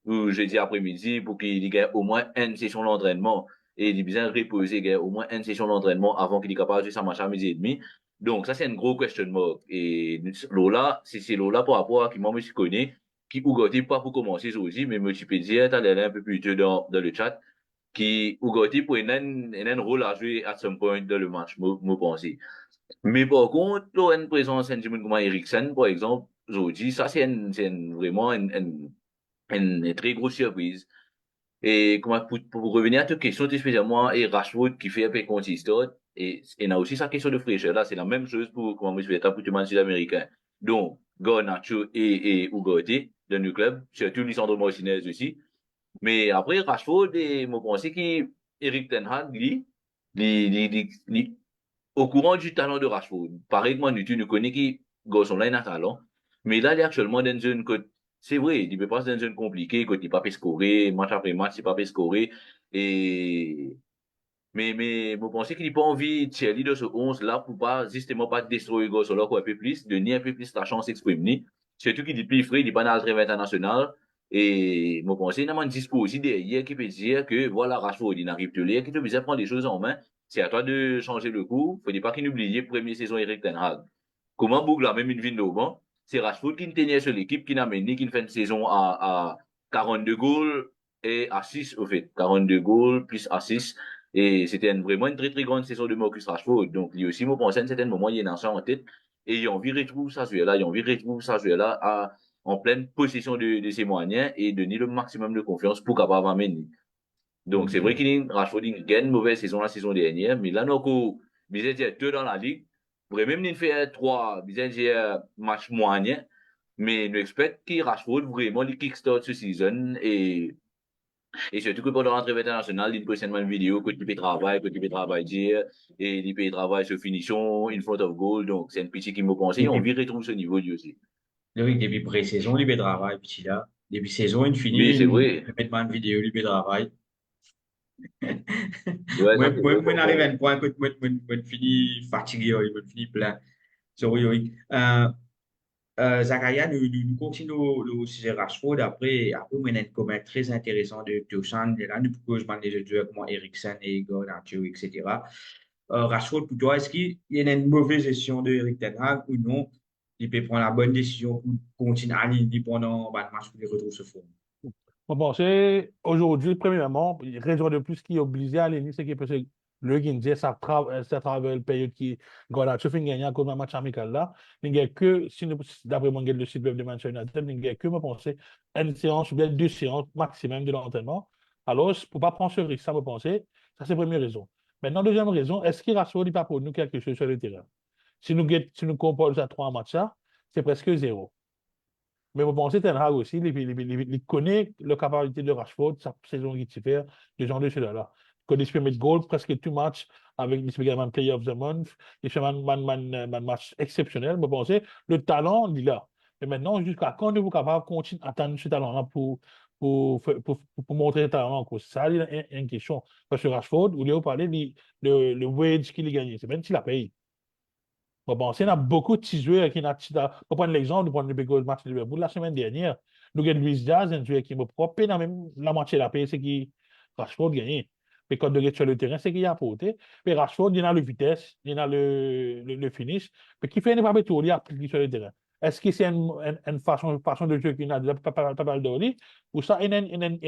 ou jeudi après-midi pour qu'il gagne au moins une session d'entraînement et il est bien reposé, il gagne au moins une session d'entraînement avant qu'il est capable de jouer sa match à midi et demi. Donc, ça, c'est un gros question mark. Et Lola, c'est Lola par rapport à qui moi, je connais, qui Gauthier pas pour commencer aujourd'hui, mais je peux dire, t'as l'air un peu plus tôt dans le chat, qui Gauthier pour un rôle à jouer à some point dans le match, moi, penser. Mais par contre, là, une présence d'un joueur comme Eriksen, par exemple, aujourd'hui, ça, vraiment une très grosse surprise. Et pour revenir à ta question, spécialement, et Rashford qui fait un peu consistant, et il y a aussi sa question de fraîcheur, là, c'est la même chose pour tout le monde sud-américain. Donc, Garnacho et Ugarte, dans le club, surtout Lisandro Martinez aussi. Mais après, Rashford, et moi, pense qu'Eric Ten Hag, lui, au courant du talent de Rashford, pareillement, tu ne connais qui garçon-là, il a un talent. Mais là, il est actuellement dans une côte, c'est vrai, il peut pas dans une zone compliquée, côté pas peut scorer, match après match, il pas peut scorer. Et, vous pensez qu'il n'a pas envie de tirer de ce 11 là pour pas, justement, pas détruire le garçon-là, quoi, un peu plus, donner un peu plus la chance d'exprimer. Surtout qu'il est plus frais, il n'est pas dans le rêve international. Et, vous pensez, il y a un discours aussi derrière qui peut dire que, voilà, Rashford, il n'arrive plus là, qu'il doit prendre les choses en main. C'est à toi de changer le coup. Faut pas qu'il oublie première saison Eric Ten Hag. Comment Bougla, même une vie de bon. c'est Rashford qui tenait sur l'équipe, qui n'a mené, qui fait une saison à 42 goals et assists, au fait. 42 goals plus assists. Et c'était vraiment une très, très grande saison de Marcus Rashford. Donc, lui aussi, moi, pensais à un certain moment, il y a ça en tête. Et il a envie de retrouver ça joueur-là, il a envie de retrouver ça joueur-là en pleine possession de ses moyens et donner le maximum de confiance pour capable amener. Donc, c'est vrai qu'il Rashford il gagne une mauvaise saison la saison dernière, mais là, nous, il y a deux dans la ligue. Vraiment, il fait trois, il y a match moyen, mais nous espérons que Rashford vraiment il kickstart ce season et surtout que pendant l'entrée internationale, il peut seulement une vidéo que tu peux travailler, dire, et il peut travailler sur finition, in front of goal, donc c'est une petite qui me pense, et on Depuis, vit retrouver ce niveau lui aussi. oui, depuis pré-saison, il travail, puis là, depuis saison, il Oui, finit, c'est il vrai. met une vidéo, il travail. Ouais, ça c'est vrai, Moi, j'arrive à bon. un point que je finis fatigué, je finis plein. So, oui, oui. Zakaria, nous continuons le sujet Rashford. Après, on a un comment très intéressant de Toshan. Là, nous proposons des joueurs comme Eriksen et Garnacho, etc. Rashford, pour toi, est-ce qu'il y a une mauvaise gestion de Eric Ten Hag ou non? Il peut prendre la bonne décision pour continuer à aligner pendant le match pour les retrouver ce fond. Bon, c'est aujourd'hui, premièrement, raison de plus qui est obligé à l'aligner, c'est que parce que le Guinée, ça travaille le période qui, voilà, tu fais gagner à cause d'un match amical là, il n'y a que, si d'après mon guide, le site web de Manchester United, il n'y a que, me penser, une séance ou bien deux séances maximum de l'entraînement. Alors, pour ne pas prendre ce risque, ça me penser, ça c'est la première raison. Maintenant, deuxième raison, est-ce qu'il rassure pas pour nous quelque chose sur le terrain? Si nous comparons à trois matchs là, c'est presque zéro. Mais vous pensez Ten Hag aussi, il connaît la capacité de Rashford, sa saison qui fait, de genre de cela-là. Il connaît se mettre goal presque tout match avec le Player of the Month. Il fait un match exceptionnel. Vous pensez, le talent, il est là. Et maintenant, jusqu'à quand nous sommes capables de continuer à attendre ce talent-là pour montrer le talent encore? Ça, c'est une question. Parce que Rashford, vous lui avez parlé, le wage qu'il a gagné, c'est même s'il a payé. Bon, il y a beaucoup de petits joueurs qui n'ont pas. Pour prendre l'exemple, de prendre le Big match de Liverpool la semaine dernière, nous avons Luis Diaz, un joueur qui me propre, dans même la moitié de la paix, c'est qui Rashford gagné. Mais quand il est sur le terrain, c'est qu'il a apporté. Mais Rashford, il a le vitesse, il a le finish. Mais qui fait ne pas mettre il applique sur le terrain. Est-ce que c'est une façon de jeu qui n'a pas mal de ou ça, il a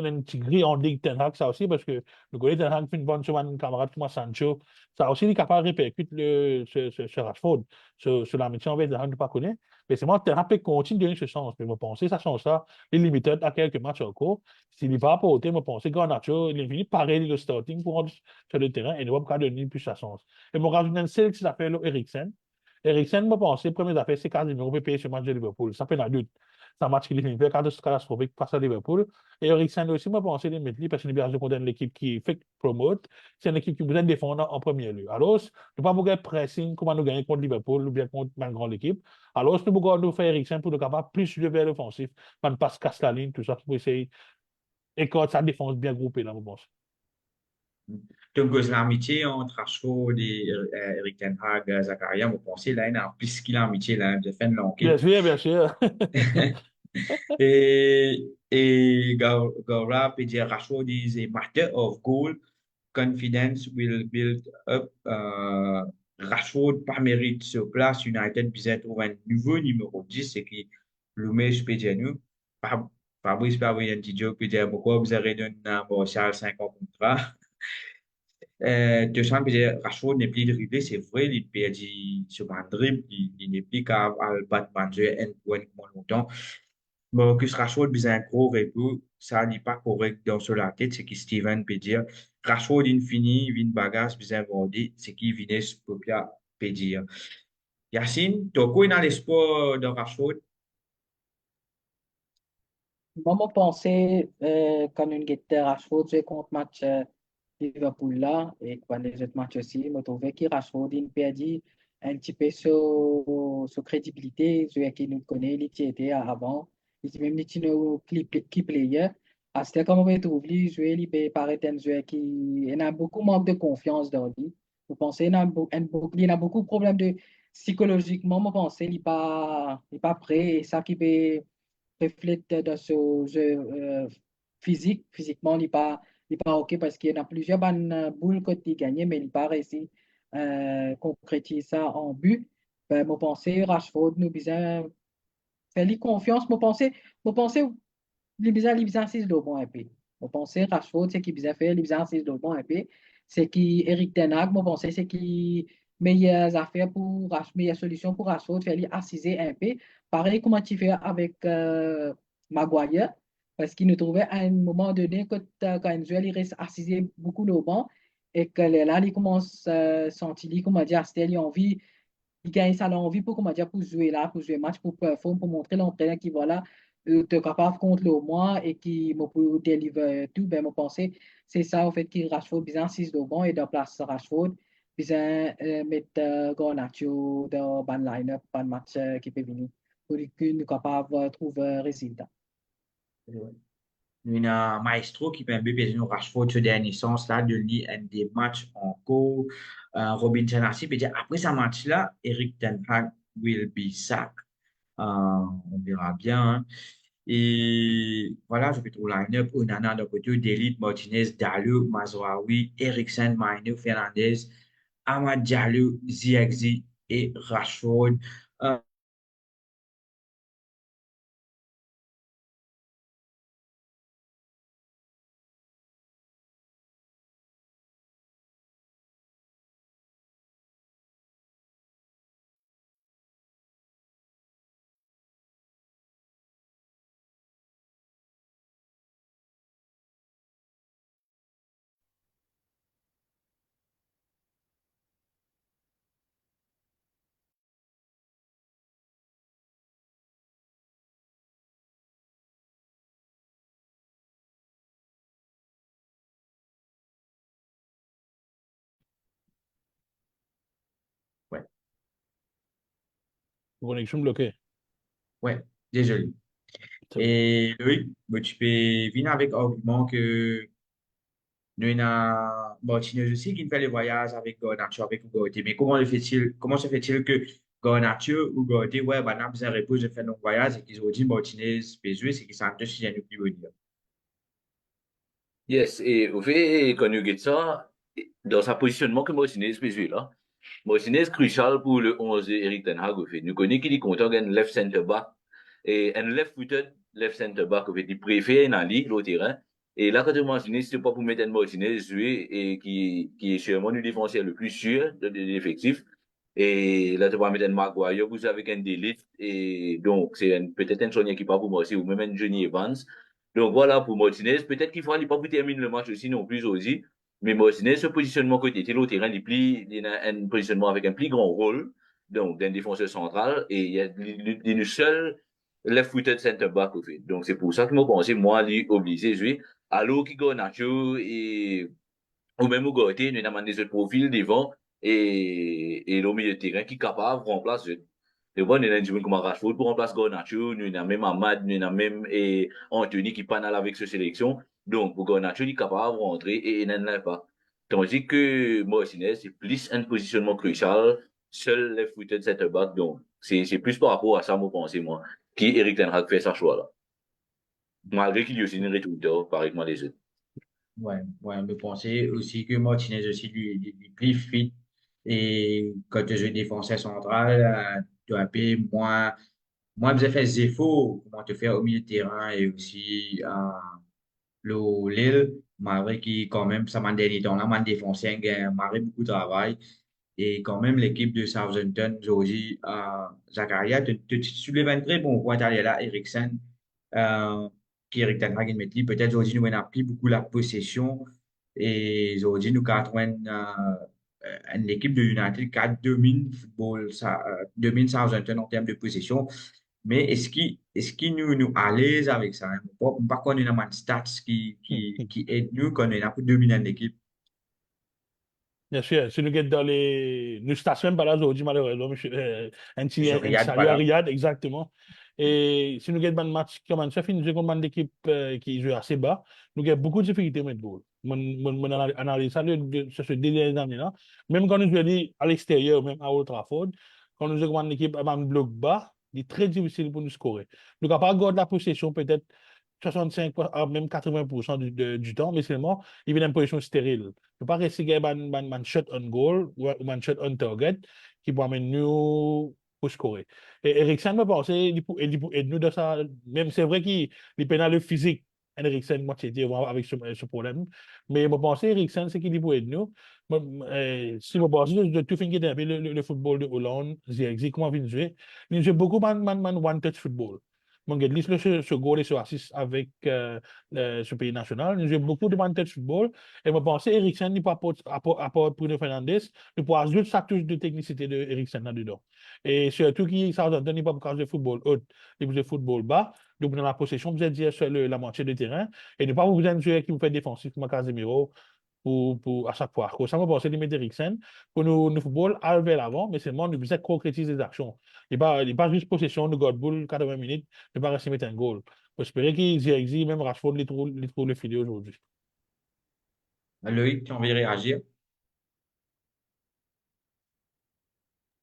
intégré en Ligue Ten Hag, ça aussi, parce que le goalie Ten Hag fait une bonne sur un camarade comme Sancho. Ça aussi, il est capable de répercuter ce Rashford sur la mission, on va dire, ne pas connaître. Mais c'est moi, tu as continuer dans ce sens. Mais je pense ça change ça. Il est limité à quelques matchs encore. S'il n'est pas apporté, je pense que Garnacho, il est venu pareil le starting pour rentrer sur le terrain et ne va pas donner plus sa chance. Et mon rajoute une seule qui s'appelle Eriksen. Eriksen, je pense, première affaire, c'est Casemiro peut payer ce match de Liverpool. Ça fait la lutte. C'est un match qui est fait catastrophique face à Liverpool. Et Eriksen aussi, je pense, il est mettre parce qu'il est bien contre une équipe qui fait promote. C'est une équipe qui besoin de défendre en premier lieu. Alors, nous pas beaucoup pressing, comment nous gagner contre Liverpool ou bien contre une grande équipe. Alors, nous pouvons nous faire Eriksen pour nous capable plus jouer vers l'offensif, man passe casse la ligne, tout ça, pour essayer. Et quand sa défense bien groupée, là, je pense. Donc, l'amitié entre Rashford et Eric Ten Hag, Zakaria, vous pensez, là, il y a plus qu'il a amitié, là, de fin de Bien l'enquête. sûr, bien sûr. Et Gaurav peut dire Rashford is a matter of goal. Confidence will build up. Rashford pas mérite sur place. United besoin trouver un nouveau numéro 10, c'est qui le meilleur peut dire nous. Fabrice Pavillon Didio peut dire pourquoi vous avez donné un Martial 5 ans contrat. Deschamps peut dire Rashford n'est plus dribblé, c'est vrai, il perdit sur un dribble, il n'est plus qu'à le battre manager un point comme longtemps. Marcus Rashford besoin un gros repos, ça n'est pas correct dans sur la tête, c'est que Steven peut dire. Rashford infini, une bagage besoin vendé, c'est qui Vinicius peut dire. Yacine, tu as quoi dans l'espoir de Rashford? Moi, je pensais, quand une guette Rashford, j'ai contre match Liverpool là, et quand les autres matchs aussi, je trouvais que Rashford, il perdit un petit peu sur crédibilité, celui qui nous connaît, il était avant, il était même nos key player. Parce que comme on trouve, lui, jouer, il peut paraître un joueur qui il a beaucoup manque de confiance dans lui. Je pensais il a beaucoup de problèmes de psychologiquement, je pensais il pas prêt, et ça qui peut reflète dans ce jeu physiquement, il pas OK parce qu'il y en a plusieurs bonnes boules côté gagné, mais il pas réussi à concrétiser ça en but. Ben, mon pensée, Rashford nous besoin Fais-lui confiance. Je pense, il bizarre 6 de bon un peu. Je pense, Rashford, c'est qui bizarre fait, il bizarre 6 de bon un peu. C'est qui Eric Ten Hag, je pense, c'est qui meilleures affaires pour meilleures solutions pour Rashford, faire-lui assiser un peu. Pareil, comment tu fais avec Maguire, parce qu'il nous trouvait à un moment donné que quand il reste assisé beaucoup le banc et que là, il commence à sentir, comment dire, c'était envie il gagne ça l'envie pour, comment dire, pour jouer là, pour jouer match, pour performer, pour montrer l'entraîneur qui, voilà, te capable contre le moins et qui me peut délivrer tout, ben, je pense c'est ça, au fait, qui Rashford, bien 6 de bon et de place Rashford, bien mettre Garnacho dans le line-up, dans le match qui peut venir, pour que nous capable de trouver un résultat. Nous avons un maestro qui peut nous Rashford ce dernier sens là de lui un des matchs en cours. Robin Chanassi peut dire après ce match-là, Eric Ten Hag will be sacked. On verra bien. Hein. Et voilà, je vais trouver line-up. Onana d'un côté, Delite, Martinez, Dalot, Mazraoui, Eriksen, Mainu, Fernandez, Amad Diallo, Ziyechzi et Rashford. Euh, ouais, Connexion bloquée. ouais, désolé. C'est bon. Et Loïc, bah, tu peux venir avec argument que nous avons Martinez aussi qui fait les voyages avec Garnacho, avec Ugarte. Mais comment se fait-il que Garnacho ou Ugarte, ouais, bah, n'a besoin de repos, de faire nos voyages et qu'ils ont dit Martinez peut jouer, c'est qu'ils sont deux si plus bonne. Yes, et au fait, quand nous regardons ça, dans sa positionnement que Martinez peut jouer là, Martinez crucial pour le 11 Eric Ten Hag, au fait. Nous connaissons qu'il est content d'un left center back et un left-footed left center back, au fait. Il préfère une ligue, le terrain. Et là, quand Martinez, c'est pas pour mettre un Martinez jouer et qui est sûrement le défenseur le plus sûr de l'effectif. Et là, tu vas mettre un Maguire, vous avec un Delite, et donc, c'est peut-être un Sonia qui part pour moi aussi, ou même un Johnny Evans. Donc voilà pour Martinez. Peut-être qu'il faudra pas pour terminer le match aussi non plus aussi. Mais Martinez, ce positionnement côté au terrain, il a un positionnement avec un plus grand rôle, donc d'un défenseur central, et il y a une seule left-footed center-back au fait. Donc c'est pour ça que moi pensais, moi, lui, obligé de jouer. Alors qu'il Nacho et, ou même Ugarte, nous avons des autres profils devant, et le milieu de terrain qui est capable de remplacer. Et bon, nous avons un joueur comme Rashford pour remplacer Garnacho, nous avons même Ahmad, nous avons même Anthony qui panale avec cette sélection. Donc, pour Garnacho, il est capable de rentrer et il n'en a pas. Tandis que Martinez, c'est plus un positionnement crucial, seul left-footed center-back. Donc, c'est plus par rapport à ça, moi, pensez, moi, qui Eric Ten Hag fait sa choix là. Malgré qu'il y ait aussi une retour pareil que moi, les autres. Ouais, ouais, je pensais aussi que Martinez aussi lui plus fit et quand tu joues défenseur central, tu as un peu moins besoin de faire des efforts, comment te faire au milieu de terrain et aussi Lille, malgré qui quand même, ça m'a dernier temps là, m'a défoncé, malgré beaucoup de travail. Et quand même, l'équipe de Southampton, aujourd'hui, Zakaria, tu soulèves un très bon point d'aller là, Eriksen, qui Eric Ten Hag met peut-être aujourd'hui, nous n'avons plus beaucoup la possession. Et aujourd'hui, nous avons une équipe de United qui domine football, domine Southampton en termes de possession. Mais est-ce qu'il nous à l'aise avec ça? Hein? Par contre, nous avons une stats qui aide nous quand on a pour dominer l'équipe. Bien sûr, si nous sommes dans les... Nous stationne pas là aujourd'hui, malheureusement, monsieur. Je Un regarde salut pas à là. Riyad, exactement. Et si nous sommes dans un match comme un chef, nous sommes une équipe qui joue assez bas. Nous avons beaucoup de difficultés à mettre goal. Mon analyse ça sur ces dernières années-là. Même quand nous jouons à l'extérieur, même à Old Trafford, quand nous jouons une équipe avec un bloc bas, il est très difficile pour nous scorer. Nous n'avons pas garder la possession peut-être 65 à même 80% du temps, mais seulement, il vient une position stérile. Je ne pas rester un shot on goal ou un shot on target qui peut amener nous pour scorer. Et Eriksen me pensait, il pour aider nous dans ça, même c'est vrai qu'il peine le physique, Eriksen, moi, c'était avec ce problème, mais je pensais Eriksen, c'est qu'il pour aider nous. Si je pense de tout fin qui était le football de Hollande, j'ai comment il jouer, il joue beaucoup man one-touch football. Mon gars, liste ce goal et ce assist avec ce pays national. Il joue beaucoup de one-touch football. Et je pensais Eriksen, il peut apporter Bruno Fernandes, il peut ajouter sa touche de technicité de Eriksen là-dedans. Et surtout qu'il ne n'est pas pour de football haut, il de football bas. Donc, dans la possession, vous êtes dire sur la moitié du terrain. Et ne pas vous besoin de jouer qui vous fait défensif comme Casemiro à chaque fois. Ça me pense limite Eriksen pour nous football à vers l'avant, mais seulement nous besoin concrétiser des actions. Il n'est pas juste possession de God Bull 80 minutes, ne pas rester mettre un goal. J'espère qu'il existe, même Rashford, il trouve le filet aujourd'hui. Loïc, tu as envie de réagir?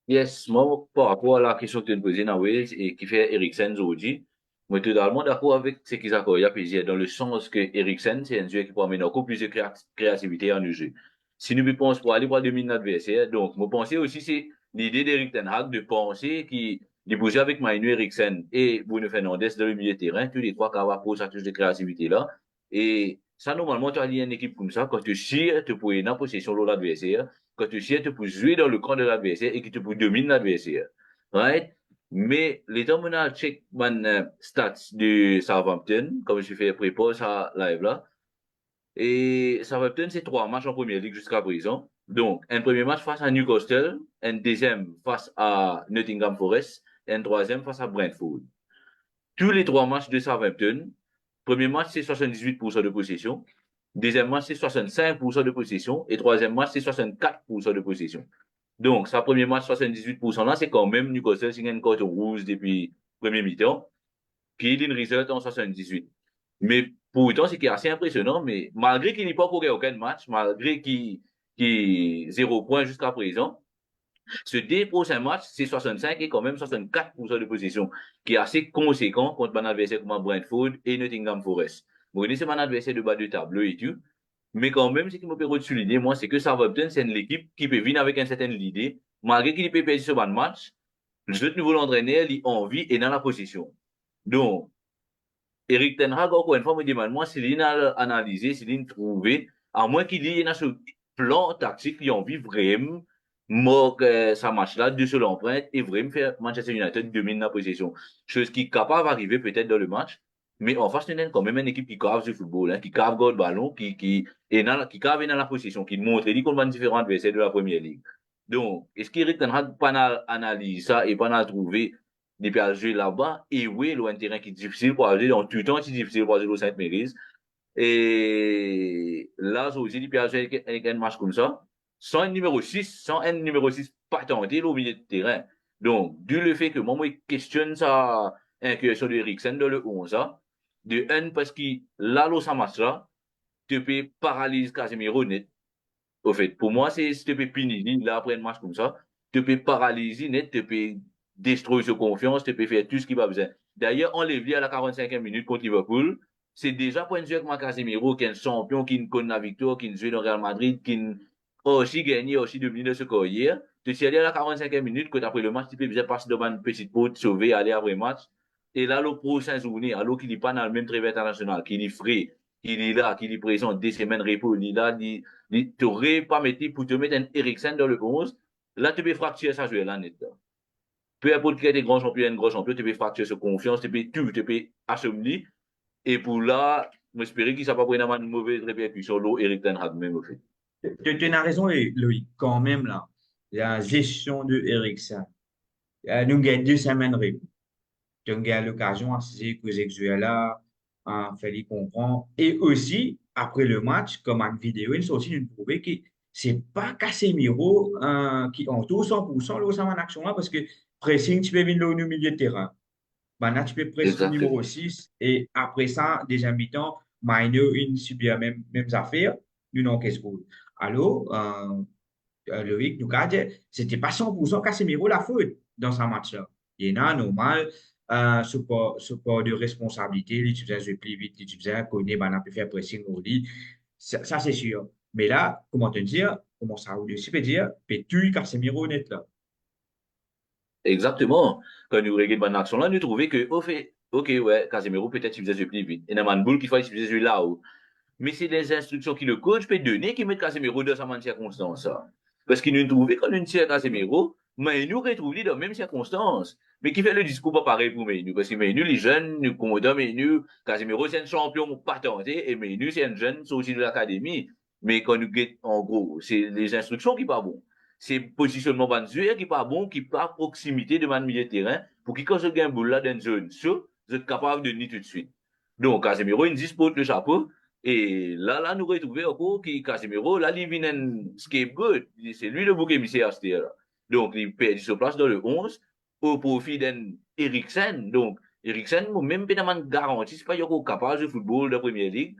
Yes, moi, par rapport à la question que tu as posée, Nawel, et qui fait Eriksen aujourd'hui, moi, je suis totalement d'accord avec ce qu'ils ont dit, dans le sens que Eriksen, c'est un joueur qui peut amener encore plus de créativité en jeu. Si nous pensons pour aller pour dominer l'adversaire, donc, moi, penser aussi, c'est l'idée d'Eric Ten Hag de penser qu'il bouger avec Mainu Eriksen et Bruno Fernandes dans le milieu de terrain, tous les trois capables pour sa touche de créativité là. Et ça, normalement, tu as une équipe comme ça, quand tu chires, tu peux être en possession de l'adversaire, quand tu sais, tu peux jouer dans le camp de l'adversaire et que tu peux dominer l'adversaire. Right? Mais les temps, on a check mon stats de Southampton, comme je fais prépa ça live là. Et Southampton, c'est 3 matchs en première ligue jusqu'à présent. Donc, un premier match face à Newcastle, un deuxième face à Nottingham Forest, et un troisième face à Brentford. Tous les 3 matchs de Southampton, premier match, c'est 78% de possession. Deuxième match, c'est 65% de possession. Et troisième match, c'est 64% de possession. Donc, sa premier match, 78% là, c'est quand même Newcastle qui a une carte rouge depuis premier mi-temps. Puis il a une result en 78. Mais pour autant, c'est assez impressionnant. Mais malgré qu'il n'ait pas couru aucun match, malgré qu'il 0 points jusqu'à présent, ce deux prochains matchs, c'est 65 et quand même 64% de possession, qui est assez conséquent contre un adversaire comme Brentford et Nottingham Forest. Bon, c'est un adversaire de bas de tableau et tout. Mais quand même, ce qui me permet de souligner, moi, c'est que Southampton, c'est l'équipe qui peut venir avec une certaine idée, malgré qu'il peut perdre ce bon match. Le nouveau entraîneur, il a envie et dans la position. Donc, Eric Ten Hag, encore une fois, me demande, moi, s'il a analysé, s'il a trouvé, à moins qu'il y ait un plan tactique, il a envie vraiment, moquer sa match-là, de seul empreinte, et vraiment faire Manchester United dominer la position. Chose qui est capable d'arriver peut-être dans le match, mais en face, il y a quand même une équipe qui cave du football, hein, qui cave le ballon, qui cave dans la position, qui montre, il qu'on va différents adversaires de la première ligue. Donc, est-ce qu'Eric Ten Hag pas analyser ça et pas trouver des à jouer là-bas, et oui, un terrain qui est difficile pour aller, dans tout le temps, c'est difficile pour aller au Sainte-Mérise. Et là, aussi, il peut jouer avec un match comme ça, sans un numéro 6, sans un numéro 6 pas tenté au milieu de terrain. Donc, dû le fait que moi, je questionne ça, incursion de Eriksen dans le 11, de un, parce que là, ça match là, tu peux paralyser Casemiro net. Au fait, pour moi, c'est, tu peux punir, là, après un match comme ça, tu peux paralyser net, tu peux détruire sa confiance, tu peux faire tout ce qu'il va besoin. D'ailleurs, on l'a vu à la 45e minute contre Liverpool. C'est déjà pour un joueur comme Casemiro, qui est un champion, qui connaît la victoire, qui joue dans Real Madrid, qui a aussi gagné, aussi dominé ce carrière. Tu sais, à la 45e minute, quand après le match, tu peux bien passer devant une petite porte, sauver, aller après match. Et là, le prochain journée, alors qu'il n'est pas dans le même travail international, qu'il est frais, qu'il est là, qu'il est présent, des semaines repos, il est là, tu n'aurais pas mis pour te mettre un Eriksen dans le 11. Là, tu peux fracturer ça, jouer là, net. Peu importe qui est des grands champions, un grand champion, tu peux fracturer sa confiance, tu peux tout, tu peux assombrer. Et pour là, j'espère qu'il ne va pas prendre une mauvaise répercussion, l'eau, Eric Ten Hag même, au fait. Tu as raison, Loïc, quand même, là. La gestion de Eriksen. Nous avons 2 semaines de repos. Tu as l'occasion de se que j'ai là, en fait, il comprend. Et aussi, après le match, comme en vidéo, il aussi nous prouver que c'est pas Casemiro qui entoure 100% là, en action là, parce que pressing, tu peux venir au milieu de terrain. Maintenant, tu peux presser au numéro Exactement. 6 et après ça, déjà mi-temps, Maino, il subit la même affaire, nous n'avons qu'est-ce goal. Alors, Loïc nous a dit, c'était pas 100% Casemiro la faute dans ce match-là. Il y a normal, ce pas de responsabilité, il utilise un plus vite, il utilise un connaît, ben, on peut faire pressing au lit. Ça, c'est sûr. Mais là, comment te dire, comment ça, aussi peut dire, peux-tu Casemiro net là? Exactement. Quand nous regardons une action là, nous trouvons que, au fait, ok, ouais, Casemiro, peut-être il faisait jouer plus vite. Et dans une boule qu'il fallait, il faisait jouer là-haut. Mais c'est des instructions que le coach peut donner qui mettent Casemiro dans sa même circonstance. Ça. Parce qu'il nous trouvait quand nous tire Casemiro, mais nous retrouvons dans la même circonstance. Mais qui fait le discours pas pareil pour Menu. Parce que Menu, les jeunes, nous commandons Menu, Casemiro, c'est un champion pas tenté, et Menu, c'est un jeune sorti de l'académie. Mais quand nous guettons, en gros, c'est les instructions qui pas bon. C'est positionnement de qui pas bon, qui pas proximité de man milieu de terrain, pour qu'il quand je gagne boule là dans une zone, vous êtes capable de nier tout de suite. Donc, Casemiro, il dispose le chapeau, et là, nous retrouvons encore que Casemiro, là, il vient un scapegoat. C'est lui le bouc émissaire à ce là. Donc, il perd sa place dans le 11 au profit d'un Eriksen. Donc, Eriksen, même pas garanti, c'est pas encore capable de football de Première Ligue.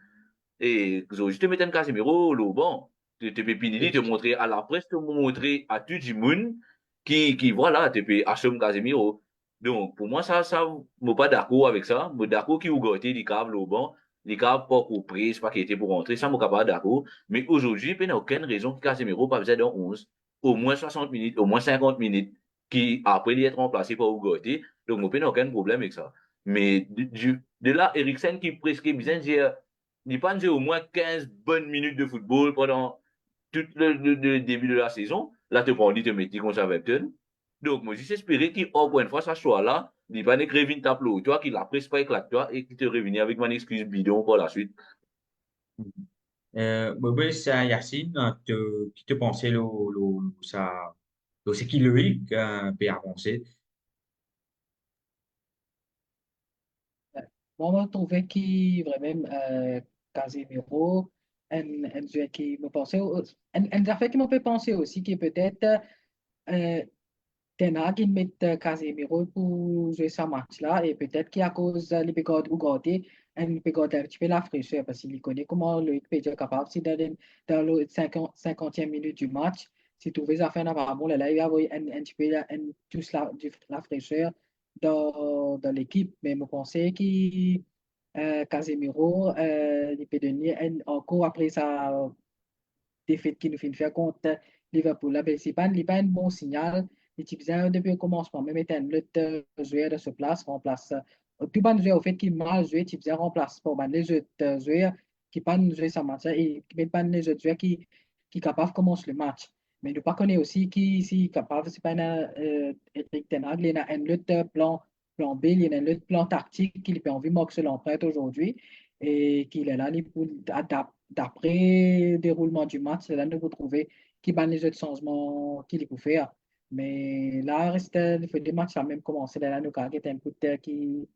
Et je te mets un Casemiro, le bon. Tu peux te montrer à la presse, te montrer à tout le monde qui voilà, tu peux acheter Casemiro. Donc, pour moi, ça, je suis pas d'accord avec ça. Je suis d'accord qu'il y a des câbles au banc, des câbles pas compris, pas qui était pour rentrer. Ça, je suis pas d'accord. Mais aujourd'hui, il n'y a aucune raison que Casemiro pas besoin dans 11. Au moins 60 minutes, au moins 50 minutes, qui après il est remplacé par Ougoté. Donc, il n'y a aucun problème avec ça. Mais de là, Eriksen qui presque bien dire, il pas au moins 15 bonnes minutes de football pendant tout le début de la saison. Là, tu prends, te mettre contre Southampton. Donc, moi, j'espérais qu'encore une fois, ça soit là, il va pas écrire une tableau, toi, qu'il la presse pas éclate, toi, et qu'il te revenir avec mon excuse bidon pour la suite. Oui, c'est Yacine qui te pensait ça, c'est qui Loïc peut avancer. Moi, je trouvais que vraiment Casemiro, un joueur qui me pensait, un affaire qui me fait penser aussi, qui peut-être euh, Ten Hag, il met Casemiro pour jouer ce match-là, et peut-être qu'à cause de Bigode ou Gauté, il peut garder un petit peu la fraîcheur, parce qu'il connaît comment Loïc peut être capable, si dans le 50e minute du match, si tous les affaires n'ont pas bon, là, il va avoir un petit peu tous la fraîcheur dans l'équipe. Mais je pensais que Casemiro, il peut donner encore après sa défaite qu'il nous fait faire contre Liverpool. Là, ben, pas un bon signal. Il faisait depuis le commencement, même étant l'autre joueur de ce place, remplace. Tout bon joueur, au fait, qui mal joué, il faisait remplace pour les autres joueurs qui pas joué sa match et qui pas les autres joueurs qui capable de commencer le match. Mais nous pas connaît aussi qui si capable, c'est pas Eric Ten Hag, il y a un autre plan B, il y a un autre plan tactique qu'il peut envie de marquer l'empreinte aujourd'hui et qu'il est là pour d'après le déroulement du match, c'est là que vous trouvez qui ban les autres changements qu'il peut faire. Mais là, reste il faut des matchs à même commencer. Là, nous avons un coup de terre qui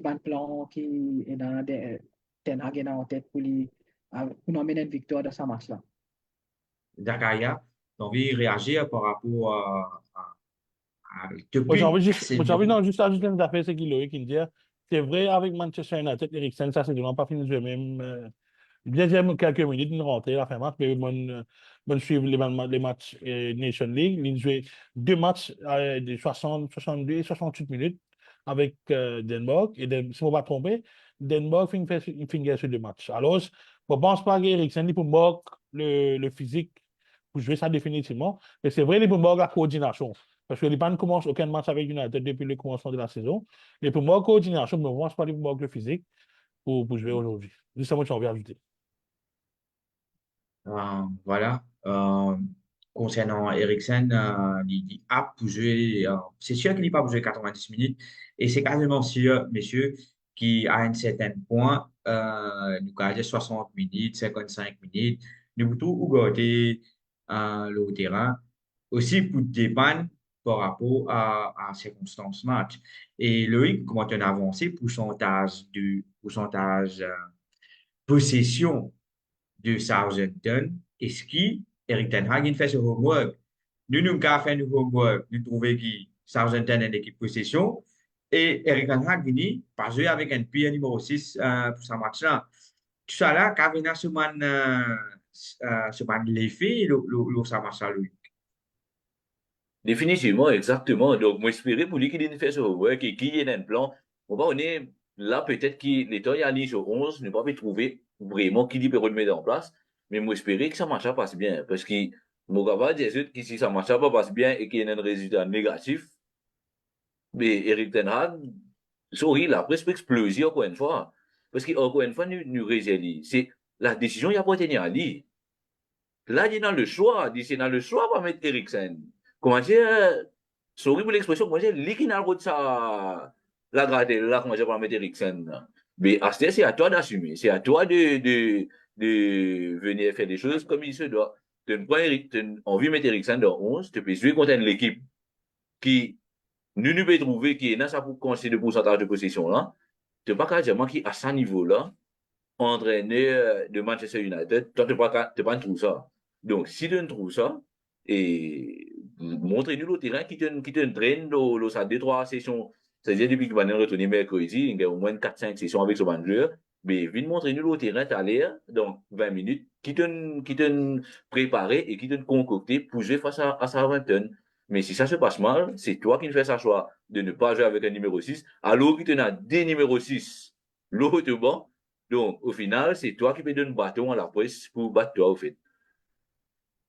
ban plan, qui est dans des Ten Hag est dans en tête pour nous amener une victoire dans ce match-là. Zakaria, tu as envie de réagir par rapport Moi, depuis j'ai envie Casemiro. non, juste ajouter une affaire, c'est qu'il aurait qu'il dit. C'est vrai, avec Manchester United, Eriksen, ça, c'est vraiment pas fini de jouer même. Bien, j'aime quelques minutes, une rentrée, la fin match, mais bon, suivre les matchs Nation League. Il a joué deux matchs de 60, 62 et 68 minutes avec Denmark. Et si je ne me pas trompé, Denmark finit sur deux matchs. Alors, je ne pense pas qu'Eriksen, il peut manquer le physique pour jouer ça définitivement. Mais c'est vrai, il peut manquer la coordination. Parce que ne commence aucun match avec United depuis le commencement de la saison. Et pour moi, coordination, mais moi, je ne pense pas qu'il manque le physique pour jouer aujourd'hui. Juste ça, moi, j'ai envie d'ajouter. Voilà. Concernant Eriksen, il a pour jouer, c'est sûr qu'il n'est pas pour jouer 90 minutes, et c'est quasiment sûr, messieurs, qu'à un certain point, nous gardons 60 minutes, 55 minutes, nous pouvons tout garder le terrain, aussi pour dépendre par rapport à circonstances match. Et Loïc, comment on a avancé, pourcentage possession de Southampton, est-ce que Eric Ten Hag il fait ce homework? Nous avons fait le homework, nous trouvons que Southampton est une équipe possession, et Eric Ten Hag vient pas jouer avec un pied numéro 6 pour ce match-là. Tout ça là, quand on a ce l'effet, ça marche à lui. Définitivement, exactement. Donc, moi, j'espérais pour lui qu'il ait fait ce work et qu'il y ait un plan. On est là, peut-être que l'État y a allé sur 11, ne pas pu trouver vraiment qui peut remettre en place. Mais moi, j'espérais que ça marche passe bien. Parce que, mon gars, dire que si ça marche pas passe bien et qu'il y a un résultat négatif, mais Eric Ten Hag, sorry, la presse peut exploser encore une fois. Parce qu'encore une fois, nous réalisons, c'est la décision, il n'y a pas été à lui. Là, il est dans le choix, c'est dans le choix pour mettre Eriksen. Comment dire, sorry pour l'expression, comment dire, lui qui n'a pas de ça, la grade, là, comment dire, pour mettre Eriksen. Mais à ce c'est à toi d'assumer, c'est à toi de venir faire des choses comme il se doit. Tu ne prends envie de mettre Eriksen dans 11, tu peux jouer contre l'équipe qui, nous ne peut trouver qui est dans sa conseil de pourcentage de possession là. Tu n'es pas qu'à dire, moi, qui à ce niveau-là, entraîneur de Manchester United, toi, tu n'es pas trouver ça. Donc, si tu trouves ça, et montrez-nous le terrain qui te traîne dans sa 2-3 sessions. C'est-à-dire, depuis qu'il va nous retourner mercredi, il y a au moins 4-5 sessions avec ce manager. Mais viens montrer-nous le terrain, tu as l'air, donc 20 minutes, qui te préparé et qui te concocté pour jouer face à Southampton. Mais si ça se passe mal, c'est toi qui ne fais ça choix de ne pas jouer avec un numéro 6, alors qu'il te a des numéros 6, l'autre banc. Donc, au final, c'est toi qui peux donner un bâton à la presse pour battre toi, au fait.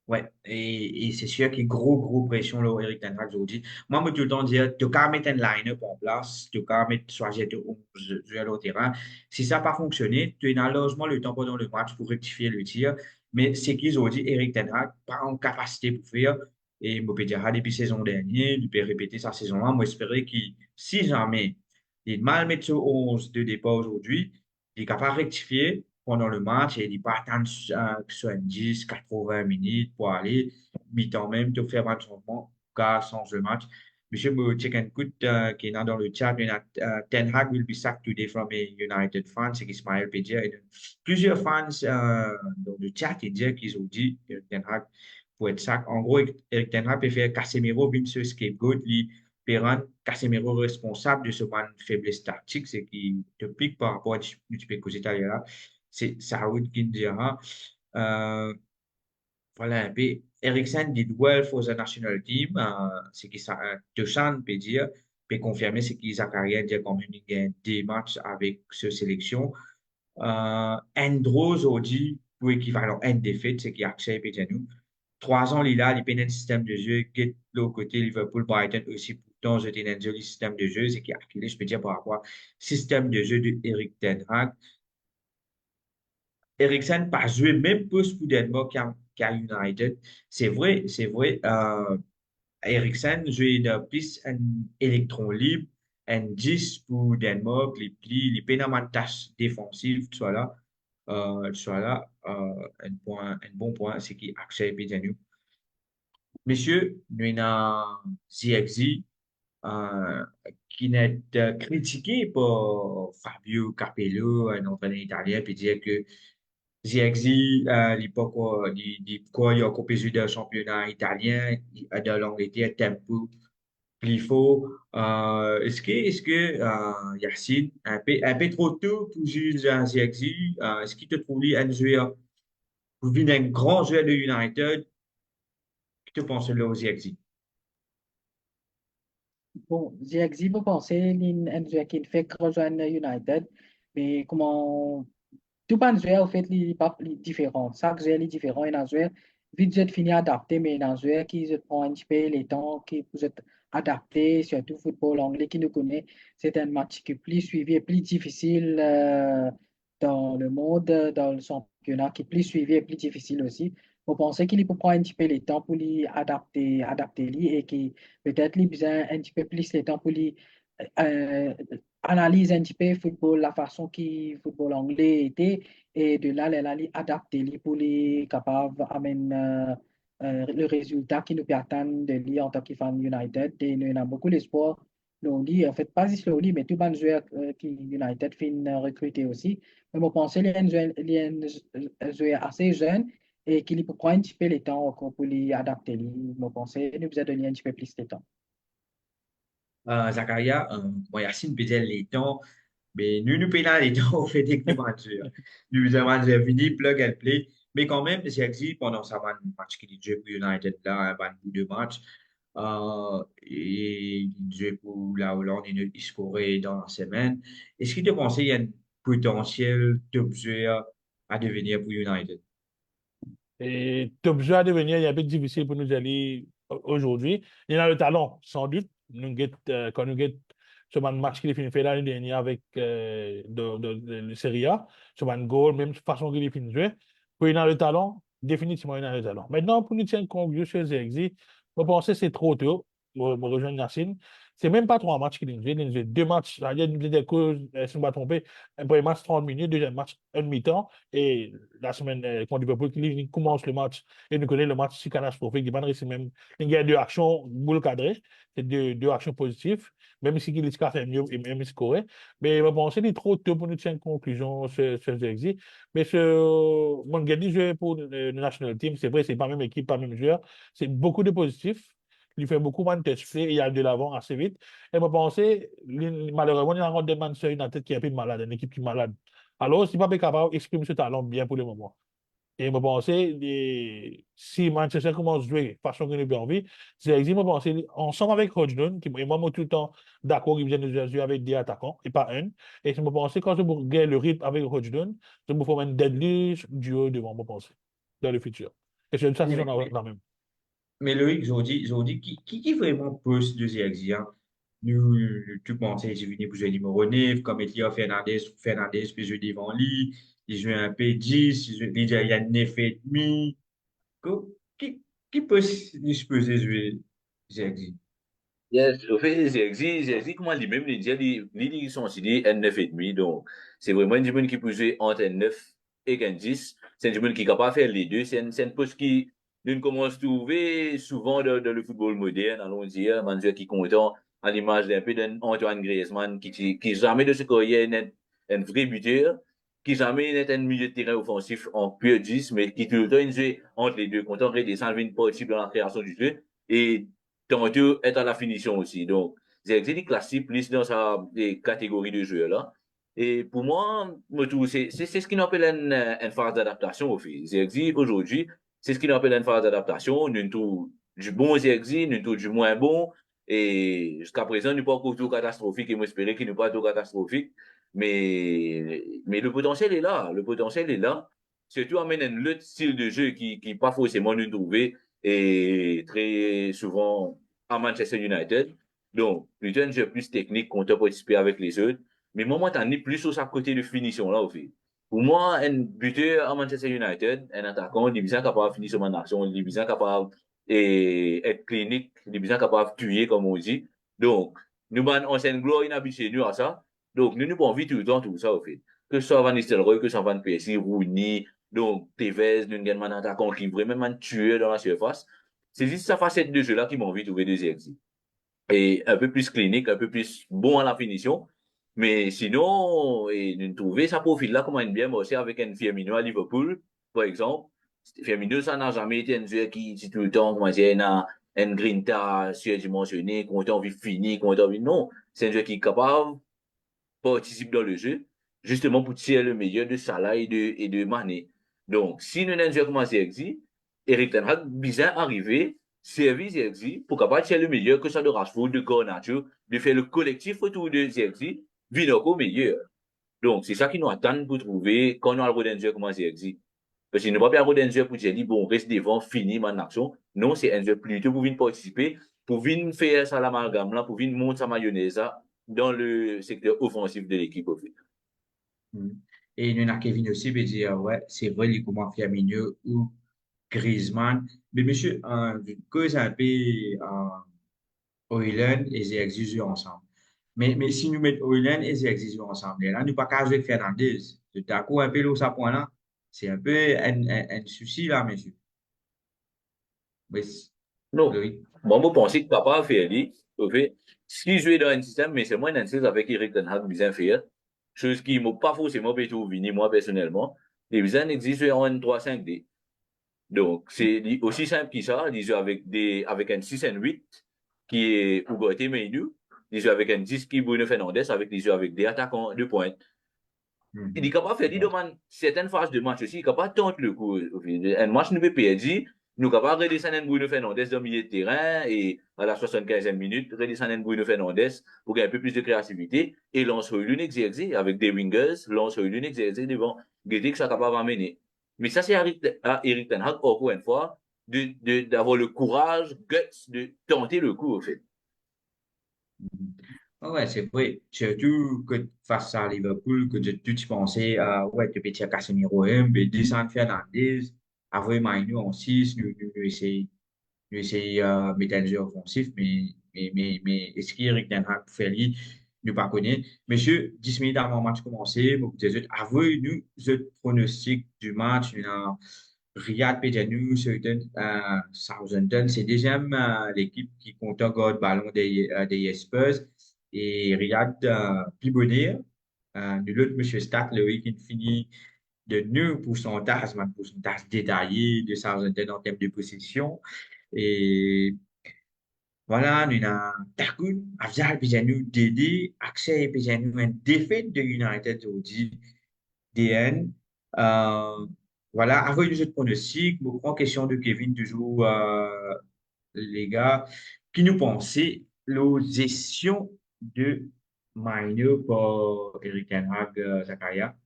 Ouais, et c'est sûr qu'il y a gros pression là, Eric Ten Hag aujourd'hui. Moi, je tout le temps dire, tu qu'à mettre un line-up en place, tu qu'à mettre choisir de 11 joueurs au terrain. Si ça n'a pas fonctionné, tu as largement le temps pendant le match pour rectifier le tir. Mais c'est qu'ils ont dit, Eric Ten Hag, pas en capacité pour faire. Et je peux dire, depuis saison dernière, il peut répéter sa saison là. Moi, j'espérais qu'il, si jamais il mal mettre ce 11 de départ aujourd'hui, il est capable de rectifier pendant le match et il n'est pas attendre 70, 80 minutes pour aller mi-temps même, de faire un changement, car change le match. Monsieur Chicken Kut, qui est là dans le chat, il y a, Ten Hag will be sacked today from a United fan, c'est qu'Ismaël peut dire. Plusieurs fans dans le chat, ils disent qu'ils ont dit que Ten Hag pour être sack. En gros, Eric Ten Hag peut faire Casemiro, vient ce scapegoat, lui, Perrin, Casemiro responsable de ce man faiblesse tactique, c'est qui te pique par rapport à tu peux causer là. C'est Saoud qui dira. Euh, voilà un peu. Eriksen did well for the national team. C'est qui ça, Deschamps peut dire, peut confirmer ce qui Zakaria dit quand même il gagne des matchs avec ce sélection. Andros aujourd'hui pour équivalent une défaite, c'est qui accepte et dire nous. 3 ans, il a un système de jeu. Get l'autre côté, Liverpool, Brighton aussi. Pourtant, j'ai un joli système de jeu. C'est qui acculé, je peux dire, par rapport au système de jeu de Eric Ten Hag. Eriksen pas joué même plus pour Denmark qu'à United. C'est vrai. Eriksen jouait de plus un électron libre, un 10 pour Denmark, les plis dans une tâche défensive, soit là, un bon point, c'est qui accepte bien nous. Monsieur, nous avons ZXZ, euh, qui n'est critiqué par Fabio Capello, un entraîneur italien, puis dire que Zirkzee, l'époque, quoi, il y a coupé de championnat italien, de l'Angleterre, tempo, plus fort. Yacine, un peu trop tôt pour juger Zirkzee, est-ce qu'il te trouve lui un joueur, pour venir un grand joueur de United, que tu penses là aux Zirkzee? Bon, j'ai exhibe penser un joueur qui fait rejoindre United, mais comment tout ban joueur au fait il pas différent. Chaque joueur est différent. Il y a un joueur vite je fini adapté, mais il y a un joueur qui se prend un petit peu les temps, qui peut être adapté, surtout football anglais qui nous connaît. C'est un match qui est plus suivi et plus difficile dans le monde, dans le championnat, qui est plus suivi et plus difficile aussi. Vous pensez qu'il peut prendre un petit peu les temps pour lui adapter lui et qui peut-être lui besoin un petit peu plus les temps pour lui euh, analyse un petit peu football, la façon qui football anglais était, et de là, elle a adapté lui pour les capable d'amener le résultat qui nous peut attendre de lui en tant que fan United. Et nous avons beaucoup d'espoir. Nous dit, en fait, pas juste lui, mais tout le monde joueur qui United fin recruter aussi. Mais je pense qu'il y a un joueur assez jeune et qu'il peut prendre un petit peu le temps encore pour lui adapter. Je pense qu'il nous a donné un petit peu plus de temps. Zakaria, bon, Yacine peut dire les temps, mais nous payons les temps au fait que nous matchs. Nous avons fini, plug and play. Mais quand même, j'ai dit pendant ça, un match qui dit pour United là, un bout de match. Et il jouait pour la Hollande, il scorait dans la semaine. Est-ce qu'il te pensait qu'il y a un potentiel top joueur à devenir pour United? Et top joueur à devenir, il est un peu difficile pour nous aller aujourd'hui. Il a le talent, sans doute. quand nous get ce match qu'il a fait l'année dernière avec le Serie A, ce goal, même façon qu'il a fini de jouer, pour il a le talent, définitivement il a le talent. Maintenant, pour nous tenir compte de ce Zirkzee, je pense que c'est trop tôt pour rejoindre Yacine. C'est même pas 3 matchs qu'il a joué, il a joué 2 matchs. C'est-à-dire, si je ne me trompe pas, un premier match 30 minutes, deuxième match un demi-temps, et la semaine contre Liverpool, il commence le match, et nous connaissons le match si catastrophique, il a même, il y a 2 actions, boule cadrée, c'est 2 actions positives, même si il a fait mieux et même scoré. Mais bon, c'est trop tôt pour nous tirer une conclusion sur ce Zirkzee. Mais mon gars dit jouer pour le national team, c'est vrai, c'est pas même équipe, pas même joueur, c'est beaucoup de positifs. Il fait beaucoup de test play et il a de l'avant assez vite. Et je pensais, malheureusement, il y a encore des Manchester United qui est un peu malade, une équipe qui est malade. Alors, si pas capable d'exprimer ce talent bien pour le moment. Et je pensais, si Manchester commence à jouer de façon qu'il a bien envie, c'est je pensais, ensemble avec Hodgson, et moi, tout le temps d'accord, il vient de jouer avec des attaquants et pas un. Et je me pensais, quand je regarde le rythme avec Hodgson, je me fais un deadly duo devant, je pensais, dans le futur. Et c'est ça, c'est la même. Mais Loïc, Zodi, qui vraiment pousse de Zirkzee, hein? Nous, tu pensais, j'ai venu pour jouer numéro 9, comme Elia Fernandez peut jouer devant lui, il joue un P10, il y a 9 et demi. Qui, qui peut supposer jouer Zirkzee? Yes, au fait, Zirkzee, comment lui-même, il dit, ils sont aussi N9,5, donc, c'est vraiment une monde qui peut jouer entre N9 et N10. C'est une monde qui est capable de faire les deux. C'est une poste qui, nous commence à trouver souvent dans le football moderne, allons dire, un joueur qui est content, à l'image d'un peu d'Antoine Griezmann, qui jamais de ce carrière n'est un vrai buteur, qui jamais n'est un milieu de terrain offensif en pur 10, mais qui tout le temps joue entre les deux, content de descendre une possible dans la création du jeu. Et tantôt est à la finition aussi. Donc, Zirkzee classique plus dans sa catégorie de jeu là. Et pour moi, c'est ce qu'on appelle une phase d'adaptation au fait. Zirkzee aujourd'hui, c'est ce qu'on appelle une phase d'adaptation. Nous avons du bon Zirkzee, nous avons du moins bon. Et jusqu'à présent, nous pas encore tout catastrophique et m'espérer qu'il n'est pas tout catastrophique. Mais le potentiel est là. Le potentiel est là. Surtout amène un autre style de jeu qui pas forcément nous trouver et très souvent à Manchester United. Donc, plutôt un jeu plus technique qu'on peut participer avec les autres. Mais moi, t'en es plus sur sa côté de finition, là, au fait. Pour moi, un buteur à Manchester United, un attaquant, il est bien capable de finir sur mon action, il est bien capable d'être clinique, il est bien capable de tuer, comme on dit. Donc, nous, on s'est gloire inhabitué, nous, à ça. Donc, nous pas envie tout le temps, tout ça, au fait. Que ce soit Van Nistelrooy, que ce soit Van Persie, Rooney, donc, Tevez, nous, un attaquant qui vraiment tuer dans la surface. C'est juste sa facette de jeu-là qui m'a envie de trouver des exercices. Et un peu plus clinique, un peu plus bon à la finition. Mais sinon, et nous trouver sa profil-là comme un bien aussi avec un Firmino à Liverpool, par exemple. Firmino, ça n'a jamais été un joueur qui dit tout le temps, comment dire, un grinta surdimensionné, qu'on a envie de finir, qu'on a envie, non. C'est un joueur qui est capable, participe dans le jeu, justement pour tirer le meilleur de Salah et de Mané. Donc, si nous n'avons pas commencé Zirkzee, Eric Ten Hag bien arrivé, servir Zirkzee pour capable tirer le meilleur, que ce soit de Rashford, de Garnacho, de faire le collectif autour de Zirkzee, venir au meilleur. Donc, c'est ça qui nous attend pour trouver quand on a le Rodenzer comme Zirkzee. Parce qu'il ne va pas avoir un pour dire, bon, reste devant, fini mon action. Non, c'est un jeu plutôt pour venir participer, pour venir faire ça l'amalgame là, pour venir monter sa mayonnaise là, dans le secteur offensif de l'équipe. Mm. Et nous avons Kevin aussi, veut dire, ouais, c'est vrai, il commence Firmino ou Griezmann. Mais monsieur, cause un peu Oylen et Zirkzee jouent ensemble. Mais si nous mettons Oylen et Zirkzee jouent ensemble, là, nous pas qu'à jouer Fernandez. Tout à coup, un peu là, ça point là, c'est un peu un souci là, monsieur. Mais, Non. oui. Moi, je pense que papa a fait lui, au fait, si jouer dans un système, mais c'est moins un système avec Eric Ten Hag bien fait, chose qui m'a pas forcément pu venir, moi, personnellement. Les bizarres existe en 3-5D. Donc, c'est aussi simple que ça. Ils jouent avec un 6 et 8 qui est Ugarte Meinu. Ils jouent avec un 10 qui est Bruno Fernandes, ils jouent avec des attaquants de pointe. Il est capable de faire, il demande certaines phases de match aussi, il est capable de tenter le coup. Un match nous peut perdre, nous sommes capables de redescendre un Bruno Fernandes dans le milieu de terrain et à la 75e minute, redescendre un Bruno Fernandes pour gagner un peu plus de créativité et lancer une exercice avec des wingers, lancer une exercice devant Guedes que ça capable d'amener. Mais ça, c'est à Eric Ten Hag, encore une fois, d'avoir le courage, guts, de tenter le coup, au fait. Mhm. Ah ouais, c'est vrai. Surtout que face à Liverpool, que tu pensais, ouais, de petit Casemiro, mais descendre Fernandez, avoir Mainu en 6 nous essayons mettre un jeu offensif, mais est-ce qu'Eric Ten Hag fait lui, nous pas connaît. Monsieur, 10 minutes avant le match commencé, vous dites, avouez nous, le pronostic du match, nous avons Riyad Pedjanou, Southampton, c'est déjà l'équipe qui compte encore le ballon des Spurs. Et Riyad Pibonnier, l'autre monsieur Stat, le week-end fini de nous pourcentage détaillé de Southampton en termes de possession. Et voilà, nous avons Takun, Afzal Pijanu, Dede, Axel Pijanu, une défaite de United aujourd'hui, DN. Euh, voilà, avant une autre pronostic, nous prends question de Kevin, toujours, les gars, qui nous pensait la gestion de Maino pour Eric Ten Hag, Zakaria.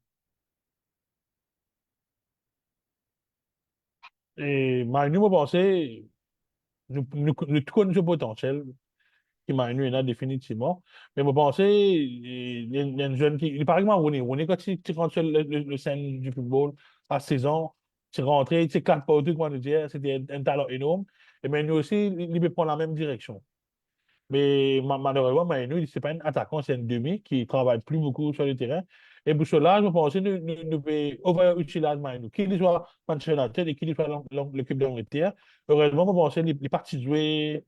Et Manu m'a pensé, nous connaissons le potentiel qui Manu est là définitivement. Mais m'a pensé, il y a une jeune qui, il paraît que Rooney, quand tu rentres sur le scène du football à 16 ans, tu rentres, tu sais, 4 partout, comment dire, c'était un talent énorme. Et Manu aussi, il veut prendre la même direction. Mais malheureusement, Manu, ce n'est pas un attaquant, c'est un demi qui travaille plus beaucoup sur le terrain. Et pour cela, je pense que nous devons over-utiliser Manu. Qu'il soit Manchester United et qu'il soit l'équipe d'Angleterre. Heureusement, je pense qu'il est parti jouer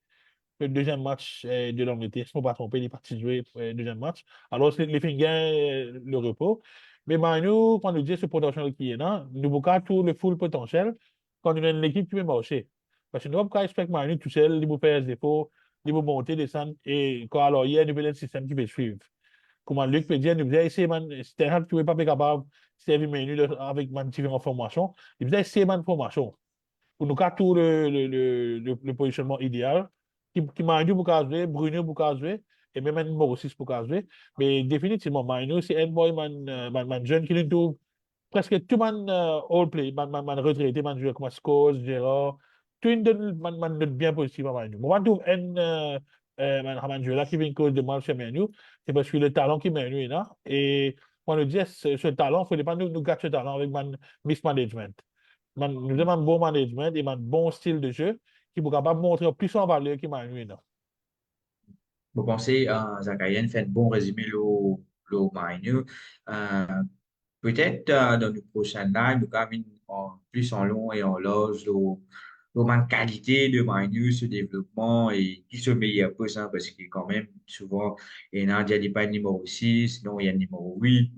le deuxième match de l'Angleterre. Si je ne me pas tromper, il est parti jouer le deuxième match. Alors, c'est les Fingers, le repos. Mais Manu, quand on dit ce potentiel qui est là, nous avons tout le full potentiel quand on a une équipe qui peut marcher. Parce que nous ne pouvons pas expecter Manu tout seul, il peut faire des efforts, il peut monter, descendre. Et quand alors, il y a un système qui peut suivre. Comment Luc peut dire, nous faisons essayer, c'était un qui ne pas capable de servir Manu avec différentes formations. Il faisait essayer une formation pour nous faire tout le positionnement idéal, qui Manu pour jouer, Bruno pour jouer, et même un numéro 6 pour jouer. Mais définitivement, Manu, c'est un boy, jeune qui nous trouve presque tout man all play, man retraité, man joueur comme Scholes, Gérard, tout une donne man note bien positif à Manu. Moi, je trouve man joueur là qui vient cause de mal chez Manu, c'est parce que le talent qui Manu est là, et on nous dit, ce talent, il ne faut pas nous gâcher ce talent avec man mismanagement. Nous avons un bon management et un bon style de jeu qui est capable de montrer plus en valeur que Manu est là. Vous pensez, Zakaria fait un bon résumé le Mainu. Euh, Peut-être dans le prochain live, nous avons plus en long et en large la qualité de Magnus, ce développement et qui se meilleur pour ça parce que quand même souvent il y a déjà pas numéro 6 non il y a le numéro 8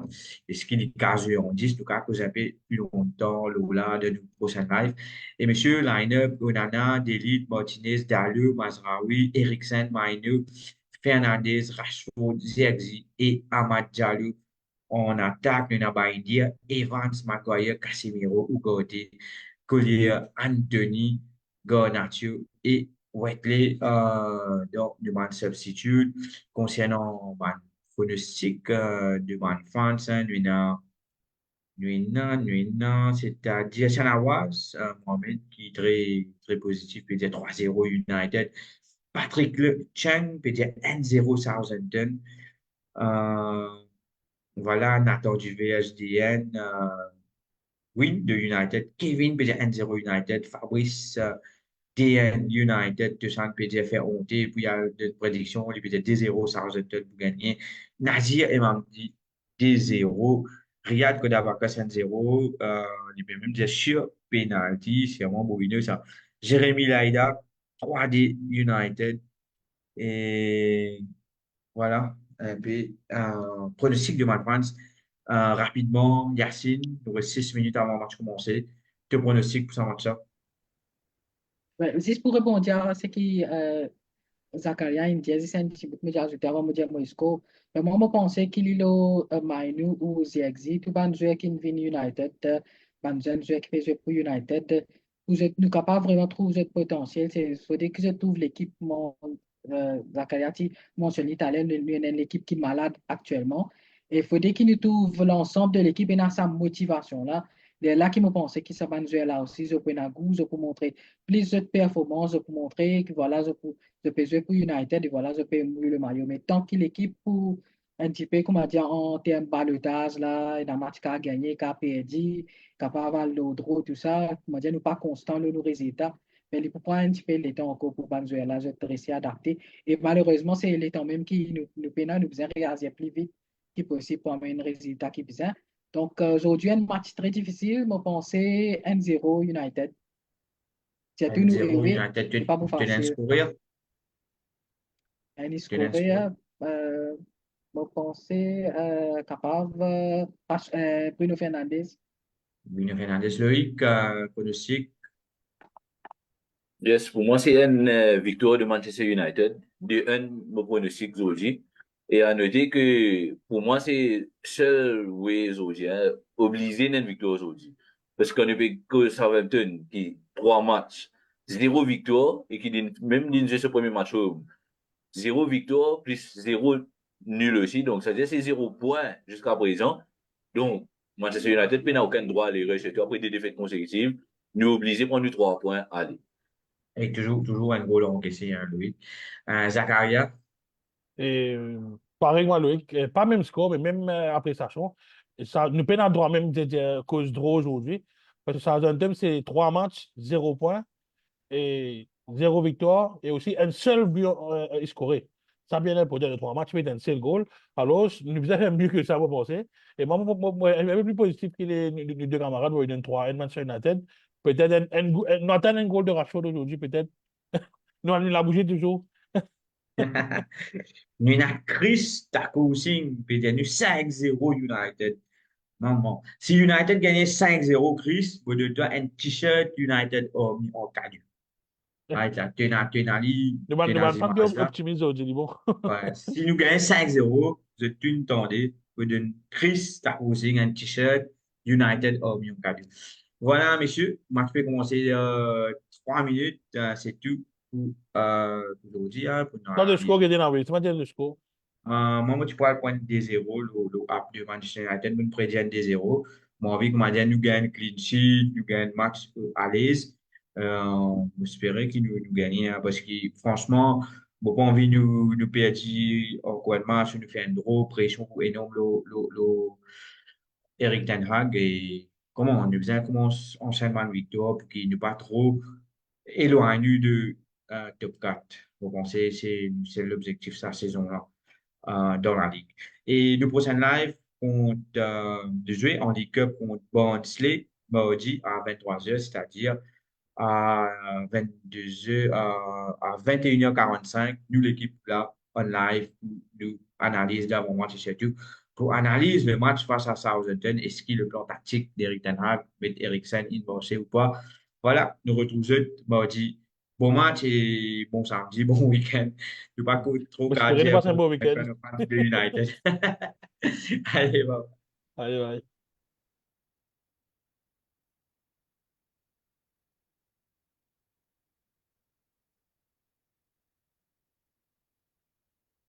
et ce qui est casé en 10 nous avons un peu plus longtemps là de notre prochain live et monsieur line-up Onana, Delite, Martinez, Dalou, Mazraoui, Eriksen, Mainu, Fernandez, Rashford, Zerzi et Ahmad Diallo en attaque, nous avons dire Evans, Maguire, Casemiro, Ugarte, Collier, Anthony, Garnacho et Wetley, donc de man substitute. Concernant man pronostic de man fans, c'est-à-dire Chanawaz, Mohamed, qui est très, très positif, peut dire 3-0 United. Patrick Le Cheng peut dire 1-0 Southampton. Euh, voilà, Nathan du VHDN, win de United. Kevin peut dire 1-0 United. Fabrice, DN United. Tucson peut dire faire honter. Puis il y a des prédictions. Il peut dire 2-0 Southampton pour gagner. Nazir et Mamdi 2-0. Riyad Kodavakas 1-0. Il peut même dire sur penalty. C'est vraiment beau ça. Jérémy Laïda 3D United. Et voilà, un peu pronostic de McMahon. Rapidement, Yacine, il nous reste 6 minutes avant le match commencer. Tes pronostics pour ce match-là? Ouais, juste pour répondre à ce qui Zakaria, il me disait, c'est un petit peu, mais ajouté avant de me dire Moisco. Mais moi, je pensais qu'il y a Mainu ou Ziyagzi, tout le joueur qui vient United, un jeune joueur qui fait jouer pour United. Vous êtes nous capable vraiment trouver votre potentiel. Il faut dire que je trouve l'équipe, Zakaria, tu mentionnes l'Italien, l'équipe qui est malade actuellement. Et il faut dire qu'il nous trouve l'ensemble de l'équipe et dans sa motivation là. C'est là qui me pensait que ça va nous là aussi, je peux na goût, je peux montrer plus de performances, je peux montrer que voilà, je peux jouer pour United et voilà, je peux mouiller le maillot. Mais tant que l'équipe pour un petit peu, comment dire, en termes de balotage, là, et dans le match qu'a gagné, qu'a perdu, capable le draw, tout ça, comment dire, nous pas constant le résultat. Mais il faut prendre un petit peu le temps encore pour Venezuela, je te réussis à adapter. Et malheureusement, c'est le temps même qui nous peine, nous faisait réagir plus vite que possible pour amener un résultat qui est bien. Donc, aujourd'hui, un match très difficile, je pensais 1-0 United. C'est tout nous 1-0 élevé, United, c'est pas pour tu n'as facile. courir, Un tu n'as score, je pensais capable, Bruno Fernandes. Bruno Fernandes, Loïc, pronostic, Yes, pour moi, c'est une victoire de Manchester United. De un, mon pronostic aujourd'hui. Et à noter que pour moi, c'est seul way aujourd'hui, hein, obligé d'une victoire aujourd'hui. Parce qu'on a vu que Southampton, qui, 3 matchs, 0 victoire, et qui, même d'une ce premier match, 0 victoire, plus 0 nul aussi. Donc, ça veut dire que c'est 0 point jusqu'à présent. Donc, Manchester United n'a aucun droit à l'erreur, surtout après 2 défaites consécutives. Nous obligés de prendre 3 points. Allez. et toujours un goal encaissé, hein, Loïc. Zakaria, Et pareil, moi, Loïc, pas même score, mais même appréciation. Et ça, nous peine à droit même de cause draw aujourd'hui. Parce que Southampton, c'est 3 matchs, 0 point et 0 victoire. Et aussi un seul but scoré. Ça bien important de 3 matchs, mais un seul goal. Alors, nous faisons mieux que ça, vous pensez. Et moi, un peu plus positif que les deux camarades, où ils donnent 3 un match sur United. Peut-être nous attendons un goal de Rashford aujourd'hui, peut-être. Nous, allons la bouger toujours. nous avons Chris Takoussing, puis il y a 5-0 United. Non, bon. Si United gagnait 5-0, Chris, vous devez un t-shirt United en cadeau. Ouais, tu as Nous allons pas bien images là. optimiser aujourd'hui, bon. Ouais. Si nous gagnons 5-0, vous êtes une tendez, vous donnez Chris Takoussing un t-shirt United en cadeau. Voilà, messieurs, le match peut commencer 3 minutes. C'est tout pour aujourd'hui, hein, pour Pas de notre score, Gideon, oui. C'est pas dire de score. moi, tu parles point de 0 le app de Manchester United, nous prédisons des 0. Moi, envie que nous gagnons clean sheet, nous gagnons match à l'aise. On espérait qu'ils nous gagnent, hein, parce que franchement, bon, pas envie de nous perdre encore un match, nous faire un draw, pression énorme, Eric Ten Hag, et comment on nous faisait comment enchaînement de victoire pour qu'il ne pas trop éloigné de top 4. Bon, c'est l'objectif de sa saison-là dans la ligue. Et le prochain live, de jouer en League Cup contre Barnsley, mardi à 23h, c'est-à-dire à 22h, à 21h45, nous, l'équipe là, en live, nous analyse d'avant-match et surtout pour analyser le match face à Southampton. Est-ce qu'il le plan tactique d'Eric Ten Hag, mettre Eriksen in ou pas? Voilà, nous retrouvons mardi. Bon match et bon samedi, bon week-end. Ne pas trop Espérez nous garder passer un pour bon week-end. le fan de United. Allez, bon. Allez, bye.